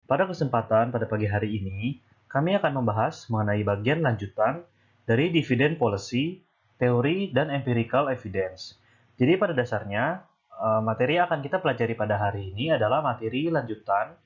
Pada kesempatan pada pagi hari ini, kami akan membahas mengenai bagian lanjutan dari dividend policy, teori, dan empirical evidence. Jadi pada dasarnya, materi yang akan kita pelajari pada hari ini adalah materi lanjutan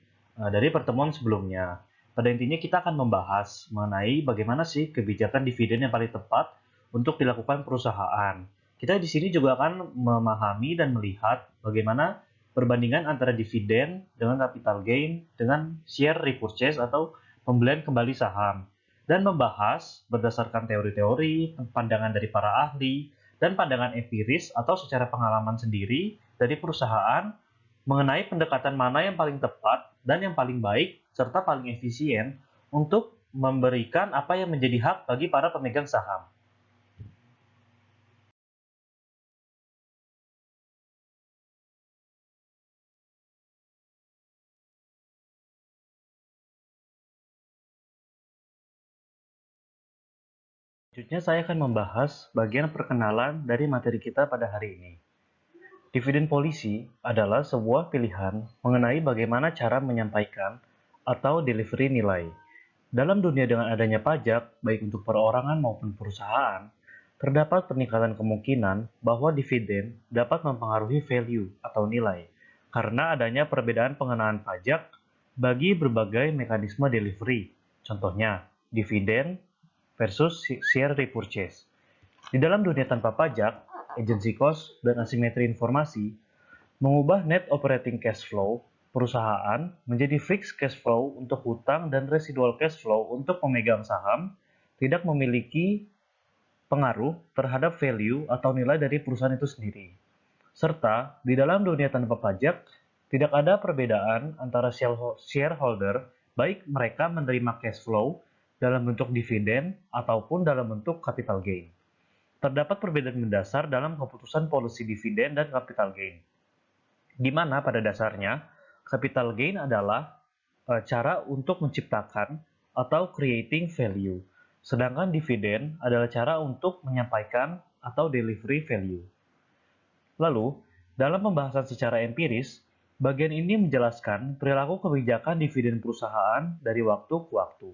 dari pertemuan sebelumnya. Pada intinya kita akan membahas mengenai bagaimana sih kebijakan dividen yang paling tepat untuk dilakukan perusahaan. Kita di sini juga akan memahami dan melihat bagaimana perbandingan antara dividen dengan capital gain dengan share repurchase atau pembelian kembali saham, dan membahas berdasarkan teori-teori, pandangan dari para ahli, dan pandangan empiris atau secara pengalaman sendiri dari perusahaan mengenai pendekatan mana yang paling tepat dan yang paling baik serta paling efisien untuk memberikan apa yang menjadi hak bagi para pemegang saham. Selanjutnya saya akan membahas bagian perkenalan dari materi kita pada hari ini. Dividen policy adalah sebuah pilihan mengenai bagaimana cara menyampaikan atau delivery nilai. Dalam dunia dengan adanya pajak, baik untuk perorangan maupun perusahaan, terdapat peningkatan kemungkinan bahwa dividen dapat mempengaruhi value atau nilai karena adanya perbedaan pengenaan pajak bagi berbagai mekanisme delivery. Contohnya, dividen versus share repurchase. Di dalam dunia tanpa pajak, agency cost dan asimetri informasi mengubah net operating cash flow perusahaan menjadi fixed cash flow untuk hutang dan residual cash flow untuk pemegang saham tidak memiliki pengaruh terhadap value atau nilai dari perusahaan itu sendiri. Serta, di dalam dunia tanpa pajak, tidak ada perbedaan antara shareholder, baik mereka menerima cash flow dalam bentuk dividen ataupun dalam bentuk capital gain. Terdapat perbedaan mendasar dalam keputusan policy dividen dan capital gain, di mana pada dasarnya capital gain adalah cara untuk menciptakan atau creating value, sedangkan dividen adalah cara untuk menyampaikan atau delivery value. Lalu, dalam pembahasan secara empiris, bagian ini menjelaskan perilaku kebijakan dividen perusahaan dari waktu ke waktu.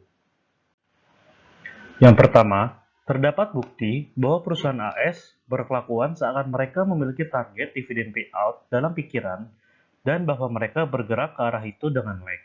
Yang pertama, terdapat bukti bahwa perusahaan AS berkelakuan seakan mereka memiliki target dividen payout dalam pikiran dan bahwa mereka bergerak ke arah itu dengan lag.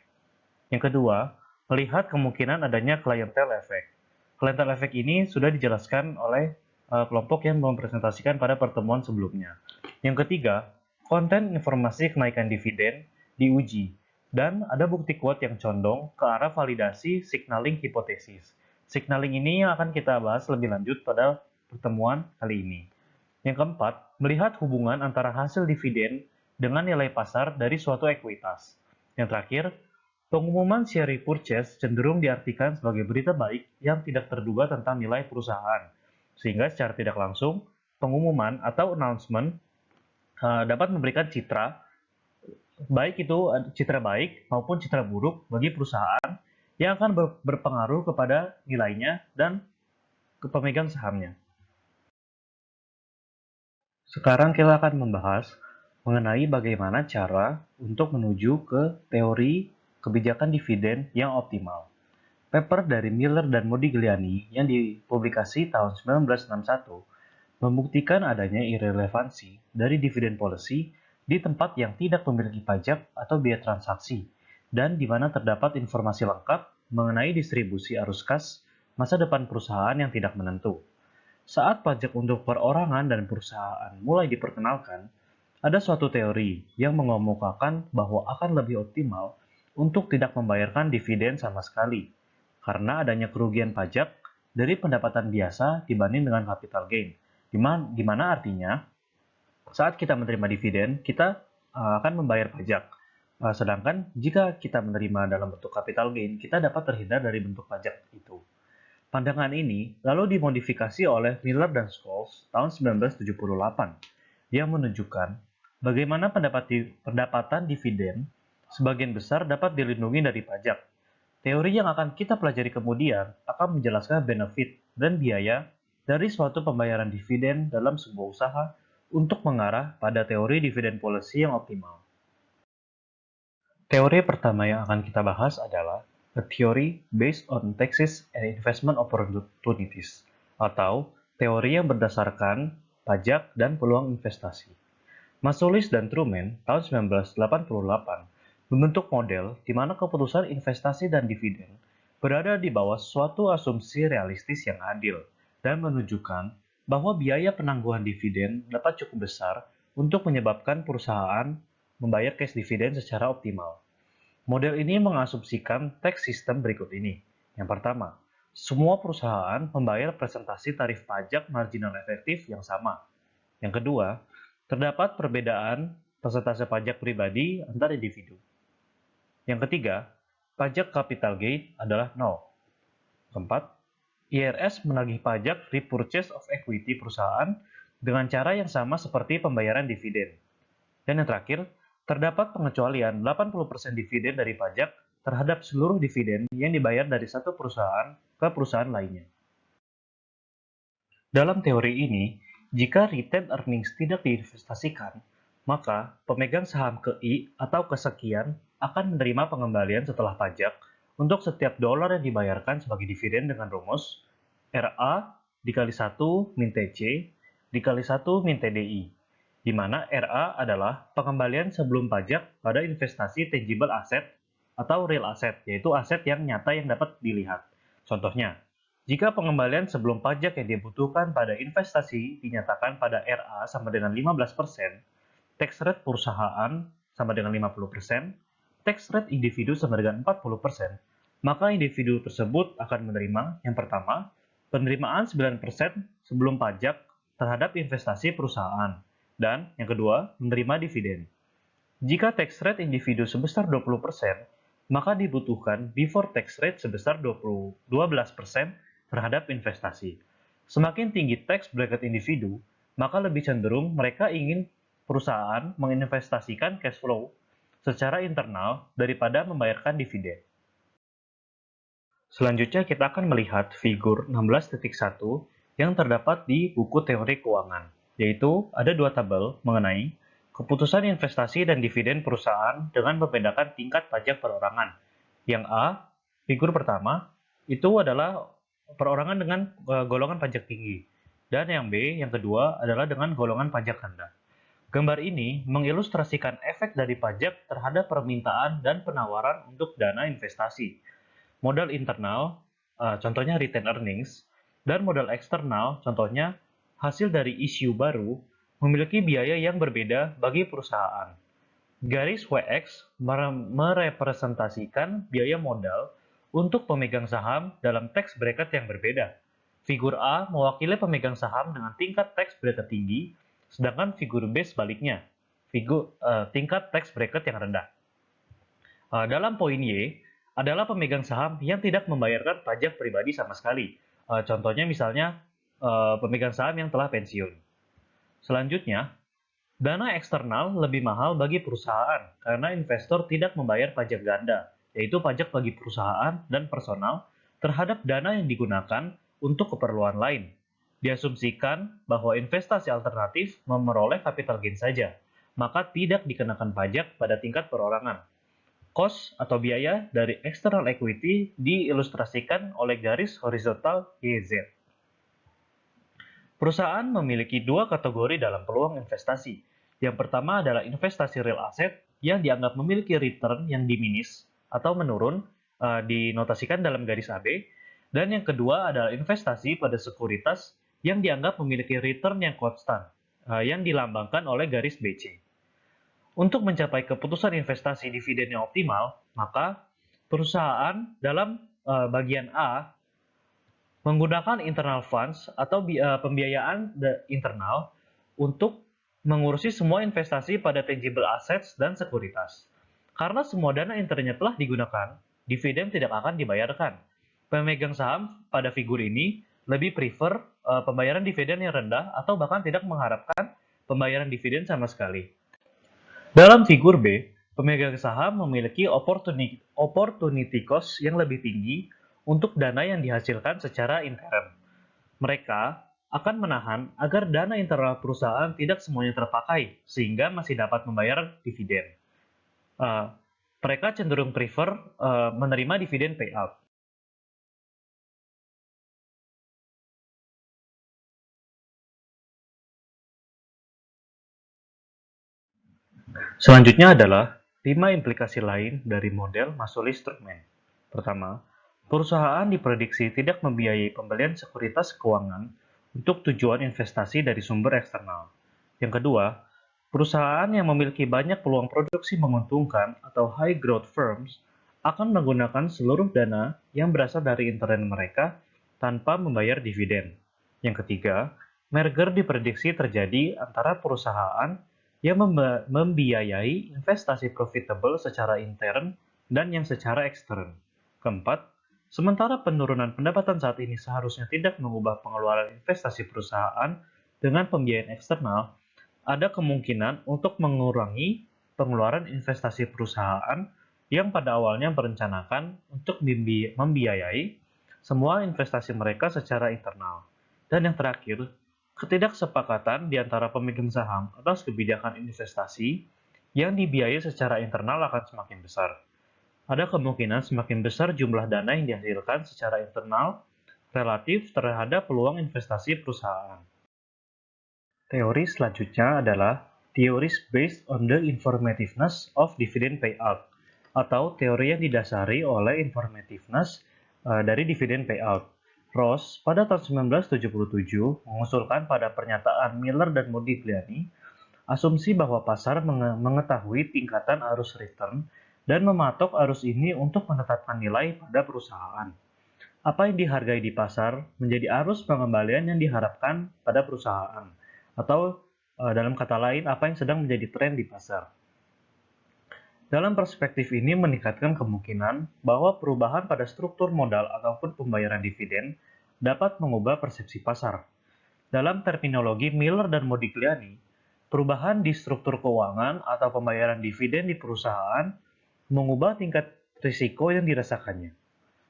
Yang kedua, melihat kemungkinan adanya clientele effect. Clientele effect ini sudah dijelaskan oleh kelompok yang mempresentasikan pada pertemuan sebelumnya. Yang ketiga, konten informasi kenaikan dividen diuji, dan ada bukti kuat yang condong ke arah validasi signaling hipotesis. Signaling ini yang akan kita bahas lebih lanjut pada pertemuan kali ini. Yang keempat, melihat hubungan antara hasil dividen dengan nilai pasar dari suatu ekuitas. Yang terakhir, pengumuman share repurchase cenderung diartikan sebagai berita baik yang tidak terduga tentang nilai perusahaan, sehingga secara tidak langsung, pengumuman atau announcement dapat memberikan citra, baik itu citra baik maupun citra buruk bagi perusahaan yang akan berpengaruh kepada nilainya dan ke pemegang sahamnya. Sekarang kita akan membahas mengenai bagaimana cara untuk menuju ke teori kebijakan dividen yang optimal. Paper dari Miller dan Modigliani yang dipublikasi tahun 1961 membuktikan adanya irrelevansi dari dividen policy di tempat yang tidak memiliki pajak atau biaya transaksi, dan di mana terdapat informasi lengkap mengenai distribusi arus kas masa depan perusahaan yang tidak menentu. Saat pajak untuk perorangan dan perusahaan mulai diperkenalkan, ada suatu teori yang mengemukakan bahwa akan lebih optimal untuk tidak membayarkan dividen sama sekali, karena adanya kerugian pajak dari pendapatan biasa dibanding dengan capital gain, di mana artinya saat kita menerima dividen, kita akan membayar pajak. Sedangkan jika kita menerima dalam bentuk capital gain, kita dapat terhindar dari bentuk pajak itu. Pandangan ini lalu dimodifikasi oleh Miller dan Scholes tahun 1978 yang menunjukkan bagaimana pendapatan dividen sebagian besar dapat dilindungi dari pajak. Teori yang akan kita pelajari kemudian akan menjelaskan benefit dan biaya dari suatu pembayaran dividen dalam sebuah usaha untuk mengarah pada teori dividen policy yang optimal. Teori pertama yang akan kita bahas adalah a theory based on taxes and investment opportunities, atau teori yang berdasarkan pajak dan peluang investasi. Mazulis dan Truman tahun 1988 membentuk model di mana keputusan investasi dan dividen berada di bawah suatu asumsi realistis yang adil dan menunjukkan bahwa biaya penangguhan dividen dapat cukup besar untuk menyebabkan perusahaan membayar cash dividen secara optimal. Model ini mengasumsikan tax system berikut ini. Yang pertama, semua perusahaan membayar presentasi tarif pajak marginal efektif yang sama. Yang kedua, terdapat perbedaan persentase pajak pribadi antar individu. Yang ketiga, pajak capital gain adalah 0. Keempat, IRS menagih pajak repurchase of equity perusahaan dengan cara yang sama seperti pembayaran dividen. Dan yang terakhir, terdapat pengecualian 80% dividen dari pajak terhadap seluruh dividen yang dibayar dari satu perusahaan ke perusahaan lainnya. Dalam teori ini, jika retained earnings tidak diinvestasikan, maka pemegang saham KI atau kesekian akan menerima pengembalian setelah pajak untuk setiap dolar yang dibayarkan sebagai dividen dengan rumus RA dikali 1 min TC dikali 1 min TDI, di mana RA adalah pengembalian sebelum pajak pada investasi tangible asset atau real asset, yaitu aset yang nyata yang dapat dilihat. Contohnya, jika pengembalian sebelum pajak yang dibutuhkan pada investasi dinyatakan pada RA sama dengan 15%, tax rate perusahaan sama dengan 50%, tax rate individu sama dengan 40%, maka individu tersebut akan menerima yang pertama, penerimaan 9% sebelum pajak terhadap investasi perusahaan, dan yang kedua, menerima dividen. Jika tax rate individu sebesar 20%, maka dibutuhkan before tax rate sebesar 12% terhadap investasi. Semakin tinggi tax bracket individu, maka lebih cenderung mereka ingin perusahaan menginvestasikan cash flow secara internal daripada membayarkan dividen. Selanjutnya kita akan melihat figur 16.1 yang terdapat di buku teori keuangan, yaitu ada dua tabel mengenai keputusan investasi dan dividen perusahaan dengan membedakan tingkat pajak perorangan. Yang A, figur pertama, itu adalah perorangan dengan golongan pajak tinggi. Dan yang B, yang kedua, adalah dengan golongan pajak rendah. Gambar ini mengilustrasikan efek dari pajak terhadap permintaan dan penawaran untuk dana investasi. Modal internal, contohnya retained earnings, dan modal eksternal, contohnya hasil dari issue baru, memiliki biaya yang berbeda bagi perusahaan. Garis WX merepresentasikan biaya modal untuk pemegang saham dalam tax bracket yang berbeda. Figur A mewakili pemegang saham dengan tingkat tax bracket tinggi, sedangkan figur B sebaliknya, tingkat tax bracket yang rendah. Dalam poin Y, adalah pemegang saham yang tidak membayarkan pajak pribadi sama sekali. Contohnya misalnya pemegang saham yang telah pensiun. Selanjutnya, dana eksternal lebih mahal bagi perusahaan karena investor tidak membayar pajak ganda, yaitu pajak bagi perusahaan dan personal terhadap dana yang digunakan untuk keperluan lain. Diasumsikan bahwa investasi alternatif memperoleh capital gain saja, maka tidak dikenakan pajak pada tingkat perorangan. Cost atau biaya dari external equity diilustrasikan oleh garis horizontal YZ. Perusahaan memiliki dua kategori dalam peluang investasi. Yang pertama adalah investasi real asset yang dianggap memiliki return yang diminis atau menurun, dinotasikan dalam garis AB. Dan yang kedua adalah investasi pada sekuritas yang dianggap memiliki return yang konstan, yang dilambangkan oleh garis BC. Untuk mencapai keputusan investasi dividen yang optimal, maka perusahaan dalam bagian A menggunakan internal funds atau pembiayaan internal untuk mengurusi semua investasi pada tangible assets dan sekuritas. Karena semua dana internnya telah digunakan, dividen tidak akan dibayarkan. Pemegang saham pada figur ini lebih prefer pembayaran dividen yang rendah atau bahkan tidak mengharapkan pembayaran dividen sama sekali. Dalam figur B, pemegang saham memiliki opportunity cost yang lebih tinggi untuk dana yang dihasilkan secara intern. Mereka akan menahan agar dana internal perusahaan tidak semuanya terpakai, sehingga masih dapat membayar dividen. Mereka cenderung prefer menerima dividen payout. Selanjutnya adalah 5 implikasi lain dari model Maslow-Strukman. Pertama, perusahaan diprediksi tidak membiayai pembelian sekuritas keuangan untuk tujuan investasi dari sumber eksternal. Yang kedua, perusahaan yang memiliki banyak peluang produksi menguntungkan atau high growth firms akan menggunakan seluruh dana yang berasal dari intern mereka tanpa membayar dividen. Yang ketiga, merger diprediksi terjadi antara perusahaan yang membiayai investasi profitable secara intern dan yang secara ekstern. Keempat, sementara penurunan pendapatan saat ini seharusnya tidak mengubah pengeluaran investasi perusahaan dengan pembiayaan eksternal, ada kemungkinan untuk mengurangi pengeluaran investasi perusahaan yang pada awalnya merencanakan untuk membiayai semua investasi mereka secara internal. Dan yang terakhir, ketidaksepakatan di antara pemegang saham atas kebijakan investasi yang dibiayai secara internal akan semakin besar. Ada kemungkinan semakin besar jumlah dana yang dihasilkan secara internal relatif terhadap peluang investasi perusahaan. Teori selanjutnya adalah theories based on the informativeness of dividend payout, atau teori yang didasari oleh informativeness dari dividend payout. Ross pada tahun 1977 mengusulkan pada pernyataan Miller dan Modigliani asumsi bahwa pasar mengetahui tingkatan arus return dan mematok arus ini untuk menetapkan nilai pada perusahaan. Apa yang dihargai di pasar menjadi arus pengembalian yang diharapkan pada perusahaan, atau dalam kata lain, apa yang sedang menjadi tren di pasar. Dalam perspektif ini meningkatkan kemungkinan bahwa perubahan pada struktur modal ataupun pembayaran dividen dapat mengubah persepsi pasar. Dalam terminologi Miller dan Modigliani, perubahan di struktur keuangan atau pembayaran dividen di perusahaan mengubah tingkat risiko yang dirasakannya,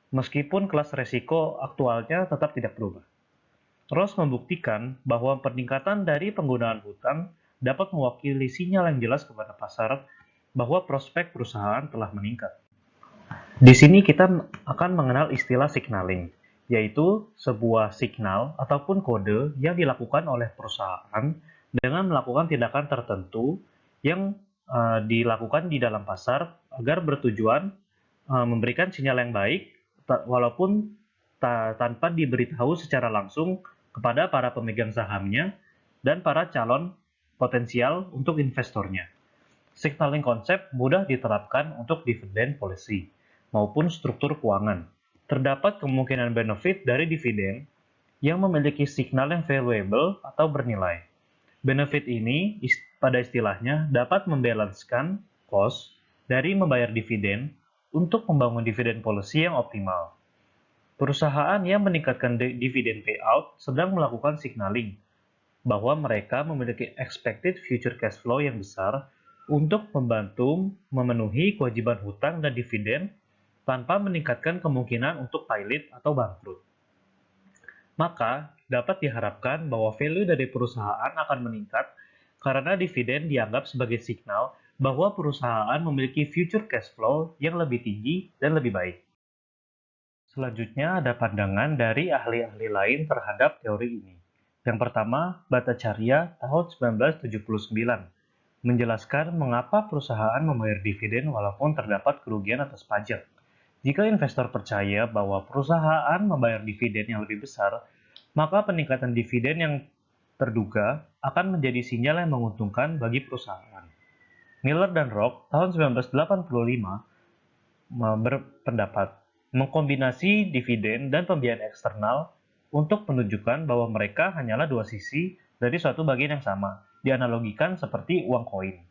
meskipun kelas risiko aktualnya tetap tidak berubah. Ross membuktikan bahwa peningkatan dari penggunaan hutang dapat mewakili sinyal yang jelas kepada pasar bahwa prospek perusahaan telah meningkat. Di sini kita akan mengenal istilah signaling, yaitu sebuah signal ataupun kode yang dilakukan oleh perusahaan dengan melakukan tindakan tertentu yang dilakukan di dalam pasar agar bertujuan memberikan sinyal yang baik walaupun tanpa diberitahu secara langsung kepada para pemegang sahamnya dan para calon potensial untuk investornya. Signaling konsep mudah diterapkan untuk dividend policy maupun struktur keuangan. Terdapat kemungkinan benefit dari dividen yang memiliki signal yang valuable atau bernilai. Benefit ini pada istilahnya dapat membalanskan cost dari membayar dividen untuk membangun dividen policy yang optimal. Perusahaan yang meningkatkan dividen payout sedang melakukan signaling bahwa mereka memiliki expected future cash flow yang besar untuk membantu memenuhi kewajiban hutang dan dividen tanpa meningkatkan kemungkinan untuk pilot atau bangkrut. Maka, dapat diharapkan bahwa value dari perusahaan akan meningkat karena dividen dianggap sebagai signal bahwa perusahaan memiliki future cash flow yang lebih tinggi dan lebih baik. Selanjutnya ada pandangan dari ahli-ahli lain terhadap teori ini. Yang pertama, Bhattacharya tahun 1979 menjelaskan mengapa perusahaan membayar dividen walaupun terdapat kerugian atas pajak. Jika investor percaya bahwa perusahaan membayar dividen yang lebih besar, maka peningkatan dividen yang terduga akan menjadi sinyal yang menguntungkan bagi perusahaan. Miller dan Rock tahun 1985 berpendapat mengkombinasi dividen dan pembiayaan eksternal untuk menunjukkan bahwa mereka hanyalah dua sisi dari suatu bagian yang sama, dianalogikan seperti uang koin.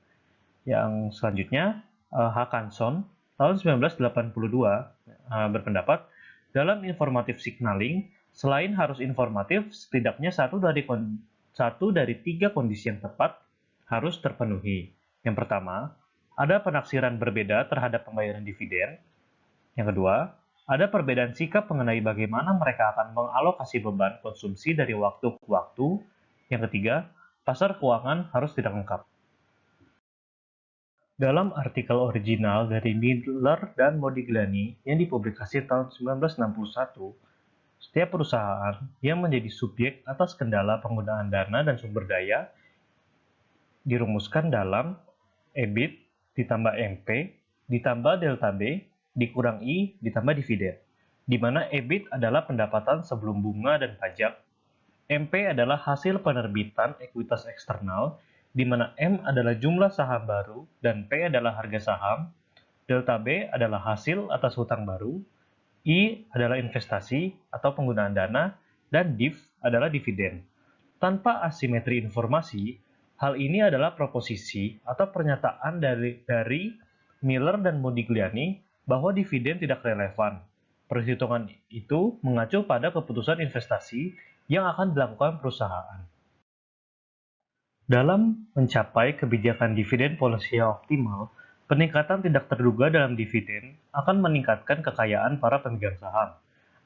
Yang selanjutnya, Haakanson tahun 1982 berpendapat, dalam informatif signaling, selain harus informatif, setidaknya satu dari tiga kondisi yang tepat harus terpenuhi. Yang pertama, ada penaksiran berbeda terhadap pembayaran dividen. Yang kedua, ada perbedaan sikap mengenai bagaimana mereka akan mengalokasi beban konsumsi dari waktu ke waktu. Yang ketiga, pasar keuangan harus tidak lengkap. Dalam artikel original dari Miller dan Modigliani yang dipublikasi tahun 1961, setiap perusahaan yang menjadi subjek atas kendala penggunaan dana dan sumber daya dirumuskan dalam EBIT ditambah MP ditambah delta B dikurang I ditambah dividen, di mana EBIT adalah pendapatan sebelum bunga dan pajak, MP adalah hasil penerbitan ekuitas eksternal, di mana M adalah jumlah saham baru dan P adalah harga saham, delta B adalah hasil atas hutang baru, I adalah investasi atau penggunaan dana, dan div adalah dividen. Tanpa asimetri informasi, hal ini adalah proposisi atau pernyataan dari Miller dan Modigliani bahwa dividen tidak relevan. Perhitungan itu mengacu pada keputusan investasi yang akan dilakukan perusahaan. Dalam mencapai kebijakan dividen policy yang optimal, peningkatan tidak terduga dalam dividen akan meningkatkan kekayaan para pemegang saham,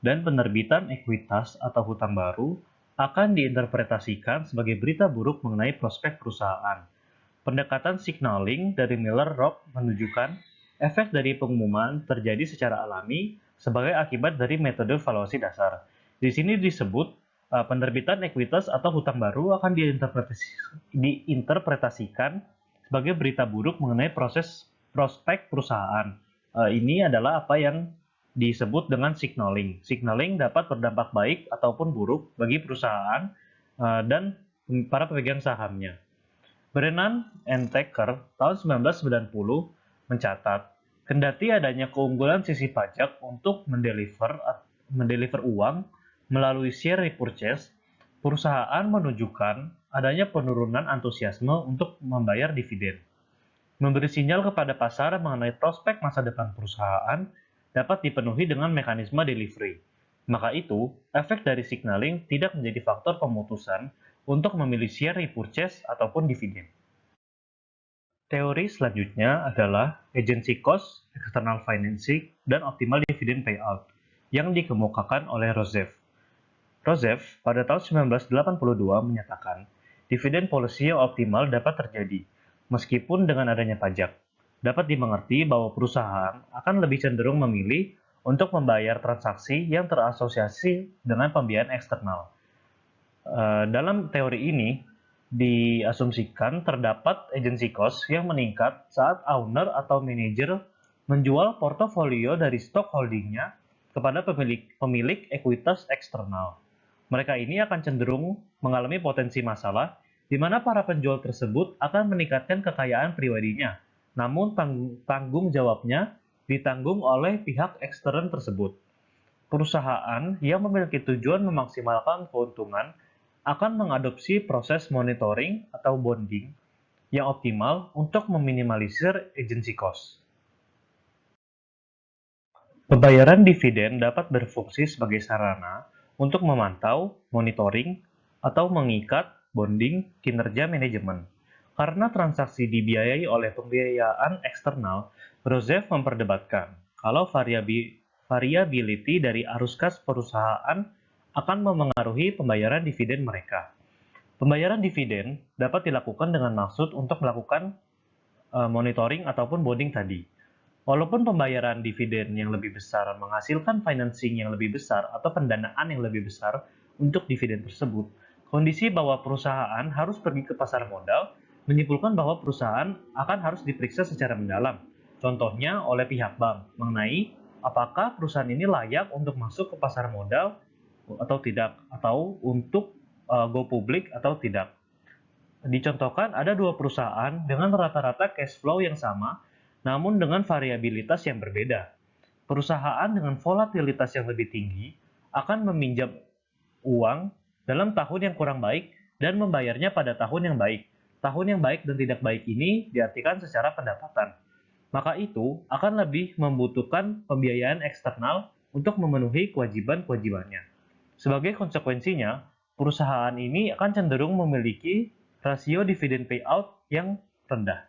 dan penerbitan ekuitas atau hutang baru akan diinterpretasikan sebagai berita buruk mengenai prospek perusahaan. Pendekatan signaling dari Miller-Robb menunjukkan efek dari pengumuman terjadi secara alami sebagai akibat dari metode valuasi dasar. Di sini disebut penerbitan ekuitas atau hutang baru akan diinterpretasikan sebagai berita buruk mengenai proses prospek perusahaan. Ini adalah apa yang disebut dengan signaling. Signaling dapat berdampak baik ataupun buruk bagi perusahaan dan para pemegang sahamnya. Brennan and Tucker tahun 1990 mencatat, kendati adanya keunggulan sisi pajak untuk mendeliver uang melalui share repurchase, perusahaan menunjukkan adanya penurunan antusiasme untuk membayar dividen. Memberi sinyal kepada pasar mengenai prospek masa depan perusahaan dapat dipenuhi dengan mekanisme delivery. Maka itu, efek dari signaling tidak menjadi faktor pemutusan untuk memilih share repurchase ataupun dividen. Teori selanjutnya adalah agency cost, external financing, dan optimal dividend payout yang dikemukakan oleh Rozev. Rozev pada tahun 1982 menyatakan dividen policy yang optimal dapat terjadi meskipun dengan adanya pajak. Dapat dimengerti bahwa perusahaan akan lebih cenderung memilih untuk membayar transaksi yang terasosiasi dengan pembiayaan eksternal. Dalam teori ini, diasumsikan terdapat agency cost yang meningkat saat owner atau manajer menjual portofolio dari stok holdingnya kepada pemilik ekuitas eksternal. Mereka ini akan cenderung mengalami potensi masalah di mana para penjual tersebut akan meningkatkan kekayaan pribadinya, namun tanggung jawabnya ditanggung oleh pihak ekstern tersebut. Perusahaan yang memiliki tujuan memaksimalkan keuntungan akan mengadopsi proses monitoring atau bonding yang optimal untuk meminimalisir agency cost. Pembayaran dividen dapat berfungsi sebagai sarana untuk memantau, monitoring, atau mengikat bonding kinerja manajemen. Karena transaksi dibiayai oleh pembiayaan eksternal, Rozev memperdebatkan kalau variability dari arus kas perusahaan akan memengaruhi pembayaran dividen mereka. Pembayaran dividen dapat dilakukan dengan maksud untuk melakukan monitoring ataupun bonding tadi. Walaupun pembayaran dividen yang lebih besar menghasilkan financing yang lebih besar atau pendanaan yang lebih besar untuk dividen tersebut, kondisi bahwa perusahaan harus pergi ke pasar modal menyimpulkan bahwa perusahaan akan harus diperiksa secara mendalam. Contohnya oleh pihak bank mengenai apakah perusahaan ini layak untuk masuk ke pasar modal atau tidak, atau untuk go public atau tidak. Dicontohkan ada dua perusahaan dengan rata-rata cash flow yang sama, namun dengan variabilitas yang berbeda. Perusahaan dengan volatilitas yang lebih tinggi akan meminjam uang dalam tahun yang kurang baik dan membayarnya pada tahun yang baik. Tahun yang baik dan tidak baik ini diartikan secara pendapatan. Maka itu akan lebih membutuhkan pembiayaan eksternal untuk memenuhi kewajiban-kewajibannya. Sebagai konsekuensinya, perusahaan ini akan cenderung memiliki rasio dividen payout yang rendah.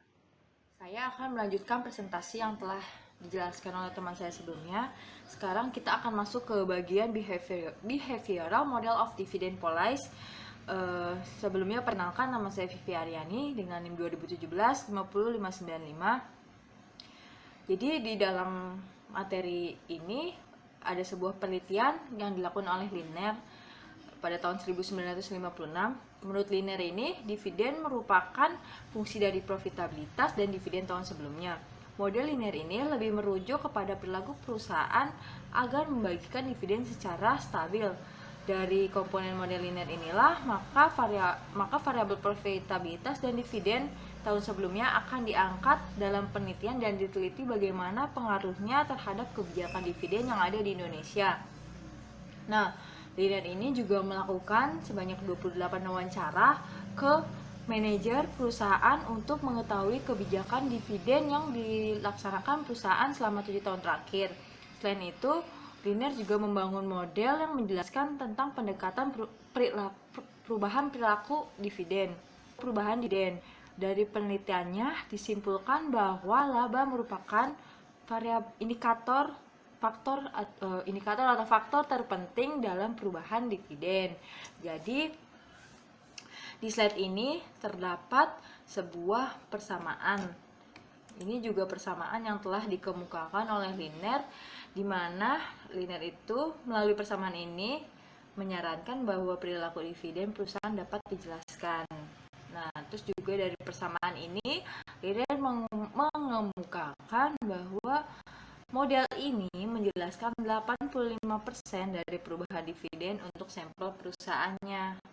Saya akan melanjutkan presentasi yang telah dijelaskan oleh teman saya sebelumnya. Sekarang kita akan masuk ke bagian behavioral model of dividend policy. Sebelumnya perkenalkan, nama saya Vivi Aryani dengan NIM 2017 50595. Jadi di dalam materi ini ada sebuah penelitian yang dilakukan oleh Liner pada tahun 1956. Menurut Liner ini, dividen merupakan fungsi dari profitabilitas dan dividen tahun sebelumnya. Model Liner ini lebih merujuk kepada perilaku perusahaan agar membagikan dividen secara stabil. Dari komponen model Liner inilah, maka variabel profitabilitas dan dividen tahun sebelumnya akan diangkat dalam penelitian dan diteliti bagaimana pengaruhnya terhadap kebijakan dividen yang ada di Indonesia. Nah, Liner ini juga melakukan sebanyak 28 wawancara ke manajer perusahaan untuk mengetahui kebijakan dividen yang dilaksanakan perusahaan selama 7 tahun terakhir. Selain itu, Liner juga membangun model yang menjelaskan tentang pendekatan perubahan perilaku dividen. Dari penelitiannya disimpulkan bahwa laba merupakan indikator atau faktor terpenting dalam perubahan dividen. Jadi di slide ini terdapat sebuah persamaan. Ini juga persamaan yang telah dikemukakan oleh Liner, di mana Liner itu melalui persamaan ini menyarankan bahwa perilaku dividen perusahaan dapat dijelaskan. Nah, terus juga dari persamaan ini Liner mengemukakan bahwa model ini menjelaskan 85% dari perubahan dividen untuk sampel perusahaannya.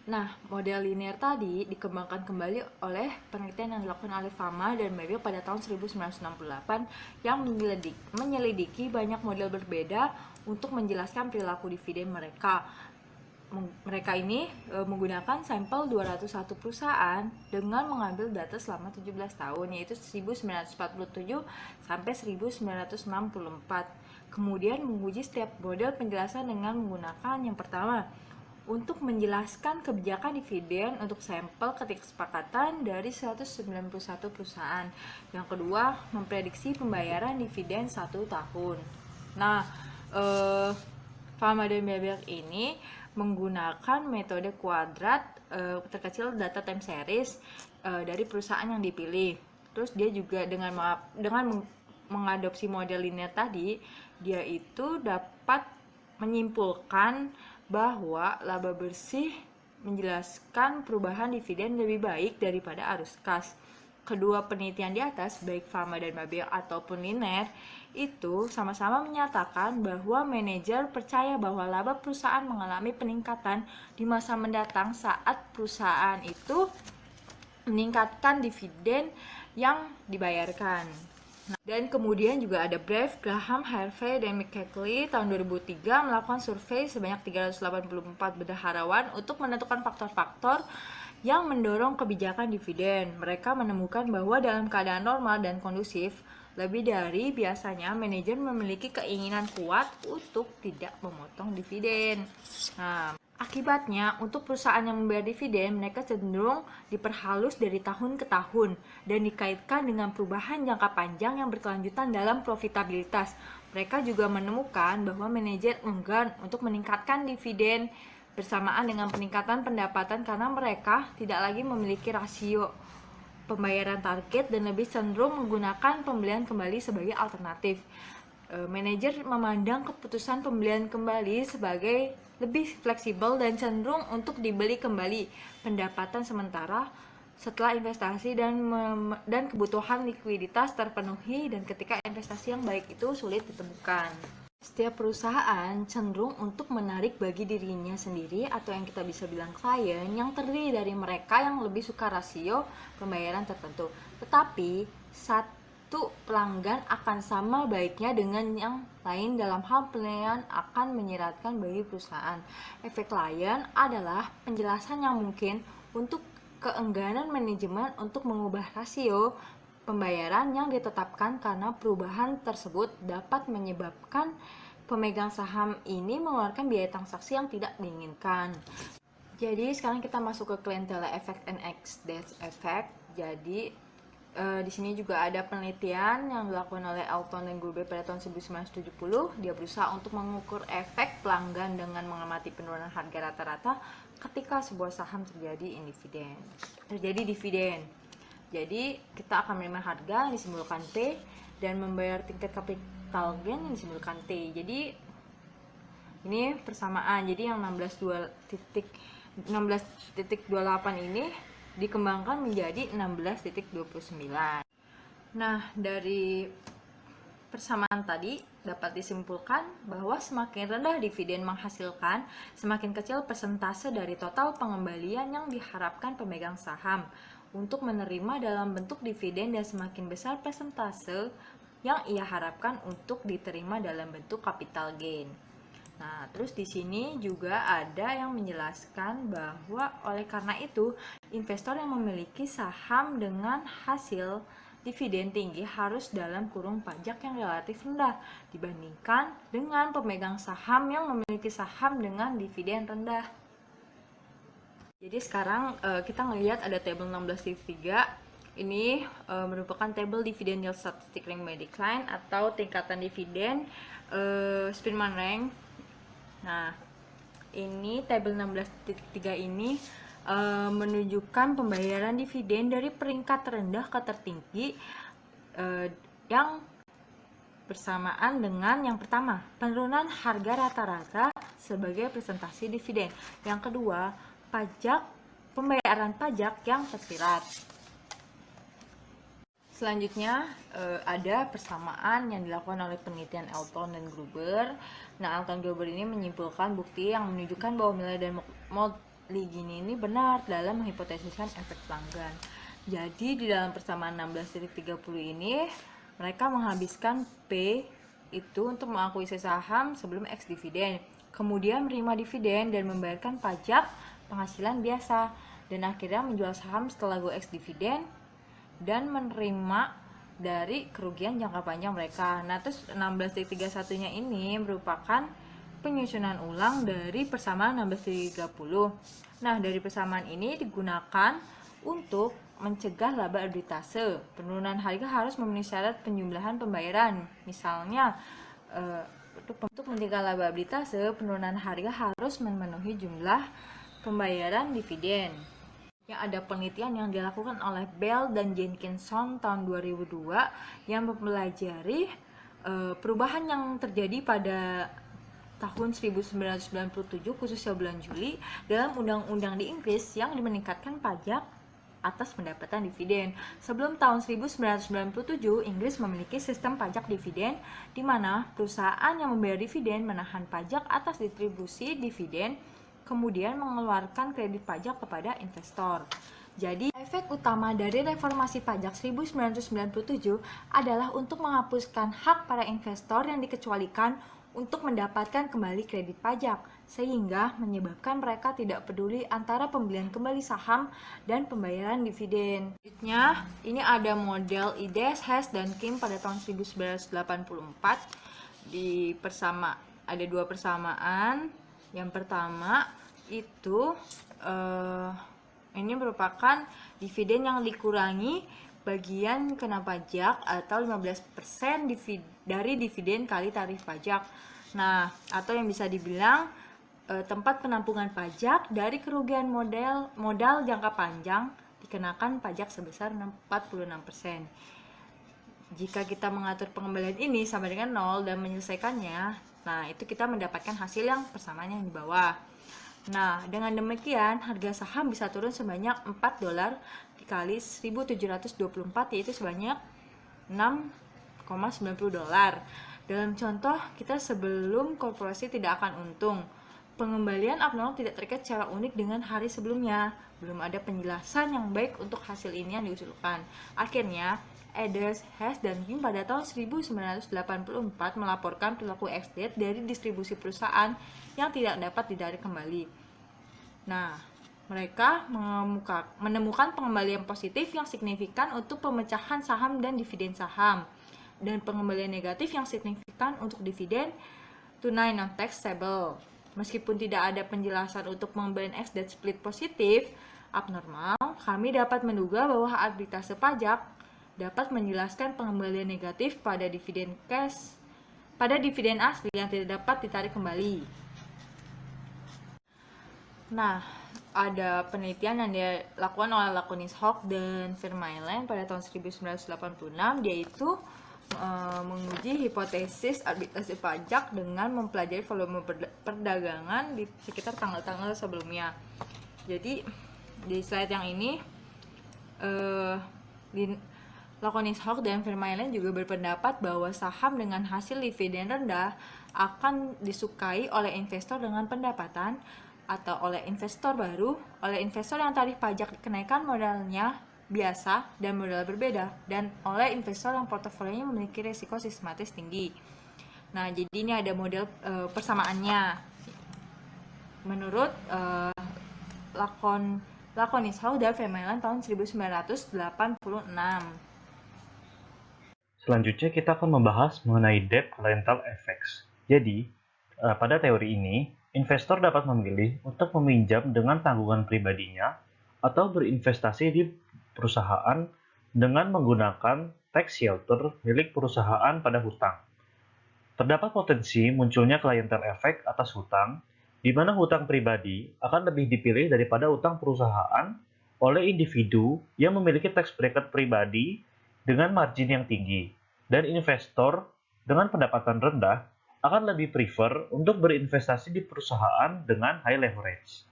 Nah, model Liner tadi dikembangkan kembali oleh penelitian yang dilakukan oleh Fama dan Mabel pada tahun 1968 yang menyelidiki banyak model berbeda untuk menjelaskan perilaku dividen mereka. Mereka ini menggunakan sampel 201 perusahaan dengan mengambil data selama 17 tahun, yaitu 1947 sampai 1964. Kemudian menguji setiap model penjelasan dengan menggunakan yang pertama, untuk menjelaskan kebijakan dividen untuk sampel kesepakatan dari 191 perusahaan. Yang kedua, memprediksi pembayaran dividen 1 tahun. Nah, Fama dan Mabel ini menggunakan metode kuadrat terkecil data time series dari perusahaan yang dipilih. Terus dia juga dengan mengadopsi model Liner tadi, dia itu dapat menyimpulkan bahwa laba bersih menjelaskan perubahan dividen lebih baik daripada arus kas. Kedua penelitian di atas, baik Fama dan Mabel ataupun Liner, itu sama-sama menyatakan bahwa manajer percaya bahwa laba perusahaan mengalami peningkatan di masa mendatang saat perusahaan itu meningkatkan dividen yang dibayarkan. Dan kemudian juga ada Brave, Graham, Harvey, dan McKinley tahun 2003 melakukan survei sebanyak 384 bendaharawan untuk menentukan faktor-faktor yang mendorong kebijakan dividen. Mereka menemukan bahwa dalam keadaan normal dan kondusif, lebih dari biasanya manajer memiliki keinginan kuat untuk tidak memotong dividen. Nah, akibatnya, untuk perusahaan yang membayar dividen, mereka cenderung diperhalus dari tahun ke tahun dan dikaitkan dengan perubahan jangka panjang yang berkelanjutan dalam profitabilitas. Mereka juga menemukan bahwa manajer enggan untuk meningkatkan dividen bersamaan dengan peningkatan pendapatan karena mereka tidak lagi memiliki rasio pembayaran target dan lebih cenderung menggunakan pembelian kembali sebagai alternatif. Manajer memandang keputusan pembelian kembali sebagai lebih fleksibel dan cenderung untuk dibeli kembali pendapatan sementara setelah investasi dan kebutuhan likuiditas terpenuhi, dan ketika investasi yang baik itu sulit ditemukan. Setiap perusahaan cenderung untuk menarik bagi dirinya sendiri atau yang kita bisa bilang klien yang terdiri dari mereka yang lebih suka rasio pembayaran tertentu. Tetapi satu pelanggan akan sama baiknya dengan yang lain dalam hal penilaian akan menyeratkan bagi perusahaan. Efek klien adalah penjelasan yang mungkin untuk keengganan manajemen untuk mengubah rasio pembayaran yang ditetapkan karena perubahan tersebut dapat menyebabkan pemegang saham ini mengeluarkan biaya transaksi yang tidak diinginkan. Jadi sekarang kita masuk ke clientele effect and exchange effect. Jadi Di sini juga ada penelitian yang dilakukan oleh Elton dan Gruber pada tahun 1970. Dia berusaha untuk mengukur efek pelanggan dengan mengamati penurunan harga rata-rata ketika sebuah saham terjadi dividen. Jadi kita akan menerima harga yang disimbolkan P dan membayar tingkat capital gain yang disimbolkan T. Jadi ini persamaan. Jadi yang 16.28 ini dikembangkan menjadi 16.29. Nah, dari persamaan tadi dapat disimpulkan bahwa semakin rendah dividen menghasilkan, semakin kecil persentase dari total pengembalian yang diharapkan pemegang saham untuk menerima dalam bentuk dividen, dan semakin besar persentase yang ia harapkan untuk diterima dalam bentuk capital gain. Nah, terus di sini juga ada yang menjelaskan bahwa oleh karena itu, investor yang memiliki saham dengan hasil dividen tinggi harus dalam kurung pajak yang relatif rendah dibandingkan dengan pemegang saham yang memiliki saham dengan dividen rendah. Jadi sekarang kita ngelihat ada tabel 16.3. Ini merupakan tabel dividen yield statistic rank by decline atau tingkatan dividen Spearman rank. Nah, ini tabel 16.3 ini menunjukkan pembayaran dividen dari peringkat terendah ke tertinggi yang bersamaan dengan yang pertama, penurunan harga rata-rata sebagai presentasi dividen. Yang kedua, pembayaran pajak yang tersirat. Selanjutnya ada persamaan yang dilakukan oleh penelitian Elton dan Gruber. Nah, Elton Gruber ini menyimpulkan bukti yang menunjukkan bahwa Miller dan Moligini ini benar dalam menghipotesiskan efek pelanggan. Jadi di dalam persamaan 16.30 ini mereka menghabiskan P itu untuk mengakuisisi saham sebelum ex dividen, kemudian menerima dividen dan membayarkan pajak penghasilan biasa, dan akhirnya menjual saham setelah go ex dividen dan menerima dari kerugian jangka panjang mereka. Nah, terus 16.31-nya ini merupakan penyusunan ulang dari persamaan 16.30. Nah, dari persamaan ini digunakan untuk mencegah laba arbitrase. Penurunan harga harus memenuhi syarat penjumlahan pembayaran. Misalnya, untuk mencegah laba arbitrase, penurunan harga harus memenuhi jumlah pembayaran dividen. Yang ada penelitian yang dilakukan oleh Bell dan Jenkinson tahun 2002 yang mempelajari perubahan yang terjadi pada tahun 1997 khususnya bulan Juli dalam undang-undang di Inggris yang meningkatkan pajak atas pendapatan dividen. Sebelum tahun 1997, Inggris memiliki sistem pajak dividen di mana perusahaan yang membayar dividen menahan pajak atas distribusi dividen, kemudian mengeluarkan kredit pajak kepada investor. Jadi, efek utama dari reformasi pajak 1997 adalah untuk menghapuskan hak para investor yang dikecualikan untuk mendapatkan kembali kredit pajak, sehingga menyebabkan mereka tidak peduli antara pembelian kembali saham dan pembayaran dividen. Selanjutnya, ini ada model Ides, Hess, dan Kim pada tahun 1984. Ada dua persamaan. Yang pertama itu ini merupakan dividen yang dikurangi bagian kena pajak atau 15% dari dividen kali tarif pajak. Nah, atau yang bisa dibilang tempat penampungan pajak dari kerugian modal jangka panjang dikenakan pajak sebesar 46%. Jika kita mengatur pengembalian ini sama dengan 0 dan menyelesaikannya, nah itu kita mendapatkan hasil yang persamaan yang di bawah. Nah, dengan demikian harga saham bisa turun sebanyak $4 dikali 1.724, yaitu sebanyak $6,90. Dalam contoh, kita sebelum korporasi tidak akan untung. Pengembalian abnormal tidak terikat secara unik dengan hari sebelumnya. Belum ada penjelasan yang baik untuk hasil ini yang diusulkan. Akhirnya, Ides, Hess, dan Kim pada tahun 1984 melaporkan perilaku ex-date dari distribusi perusahaan yang tidak dapat ditarik kembali. Nah, mereka menemukan pengembalian positif yang signifikan untuk pemecahan saham dan dividen saham, dan pengembalian negatif yang signifikan untuk dividen tunai non-taxable. Meskipun tidak ada penjelasan untuk pengembalian ex-date split positif abnormal, kami dapat menduga bahwa arbitrase pajak dapat menjelaskan pengembalian negatif pada dividen asli yang tidak dapat ditarik kembali. Nah, ada penelitian yang dilakukan oleh Laconis Hawk dan Vermeulen pada tahun 1986, yaitu menguji hipotesis arbitrase pajak dengan mempelajari volume perdagangan di sekitar tanggal-tanggal sebelumnya. Jadi di slide yang ini Laconis Hawk dan Vermeulen juga berpendapat bahwa saham dengan hasil dividen rendah akan disukai oleh investor dengan pendapatan atau oleh investor baru, oleh investor yang tarif pajak kenaikan modalnya biasa dan modal berbeda, dan oleh investor yang portofolionya memiliki risiko sistematis tinggi. Nah, jadi ini ada model persamaannya. Menurut Laconis Hawk dan Vermeulen tahun 1986. Selanjutnya kita akan membahas mengenai debt rental effects. Jadi, pada teori ini, investor dapat memilih untuk meminjam dengan tanggungan pribadinya atau berinvestasi di perusahaan dengan menggunakan tax shelter milik perusahaan pada hutang. Terdapat potensi munculnya clientele effect atas hutang, di mana hutang pribadi akan lebih dipilih daripada hutang perusahaan oleh individu yang memiliki tax bracket pribadi dengan margin yang tinggi, dan investor dengan pendapatan rendah akan lebih prefer untuk berinvestasi di perusahaan dengan high leverage.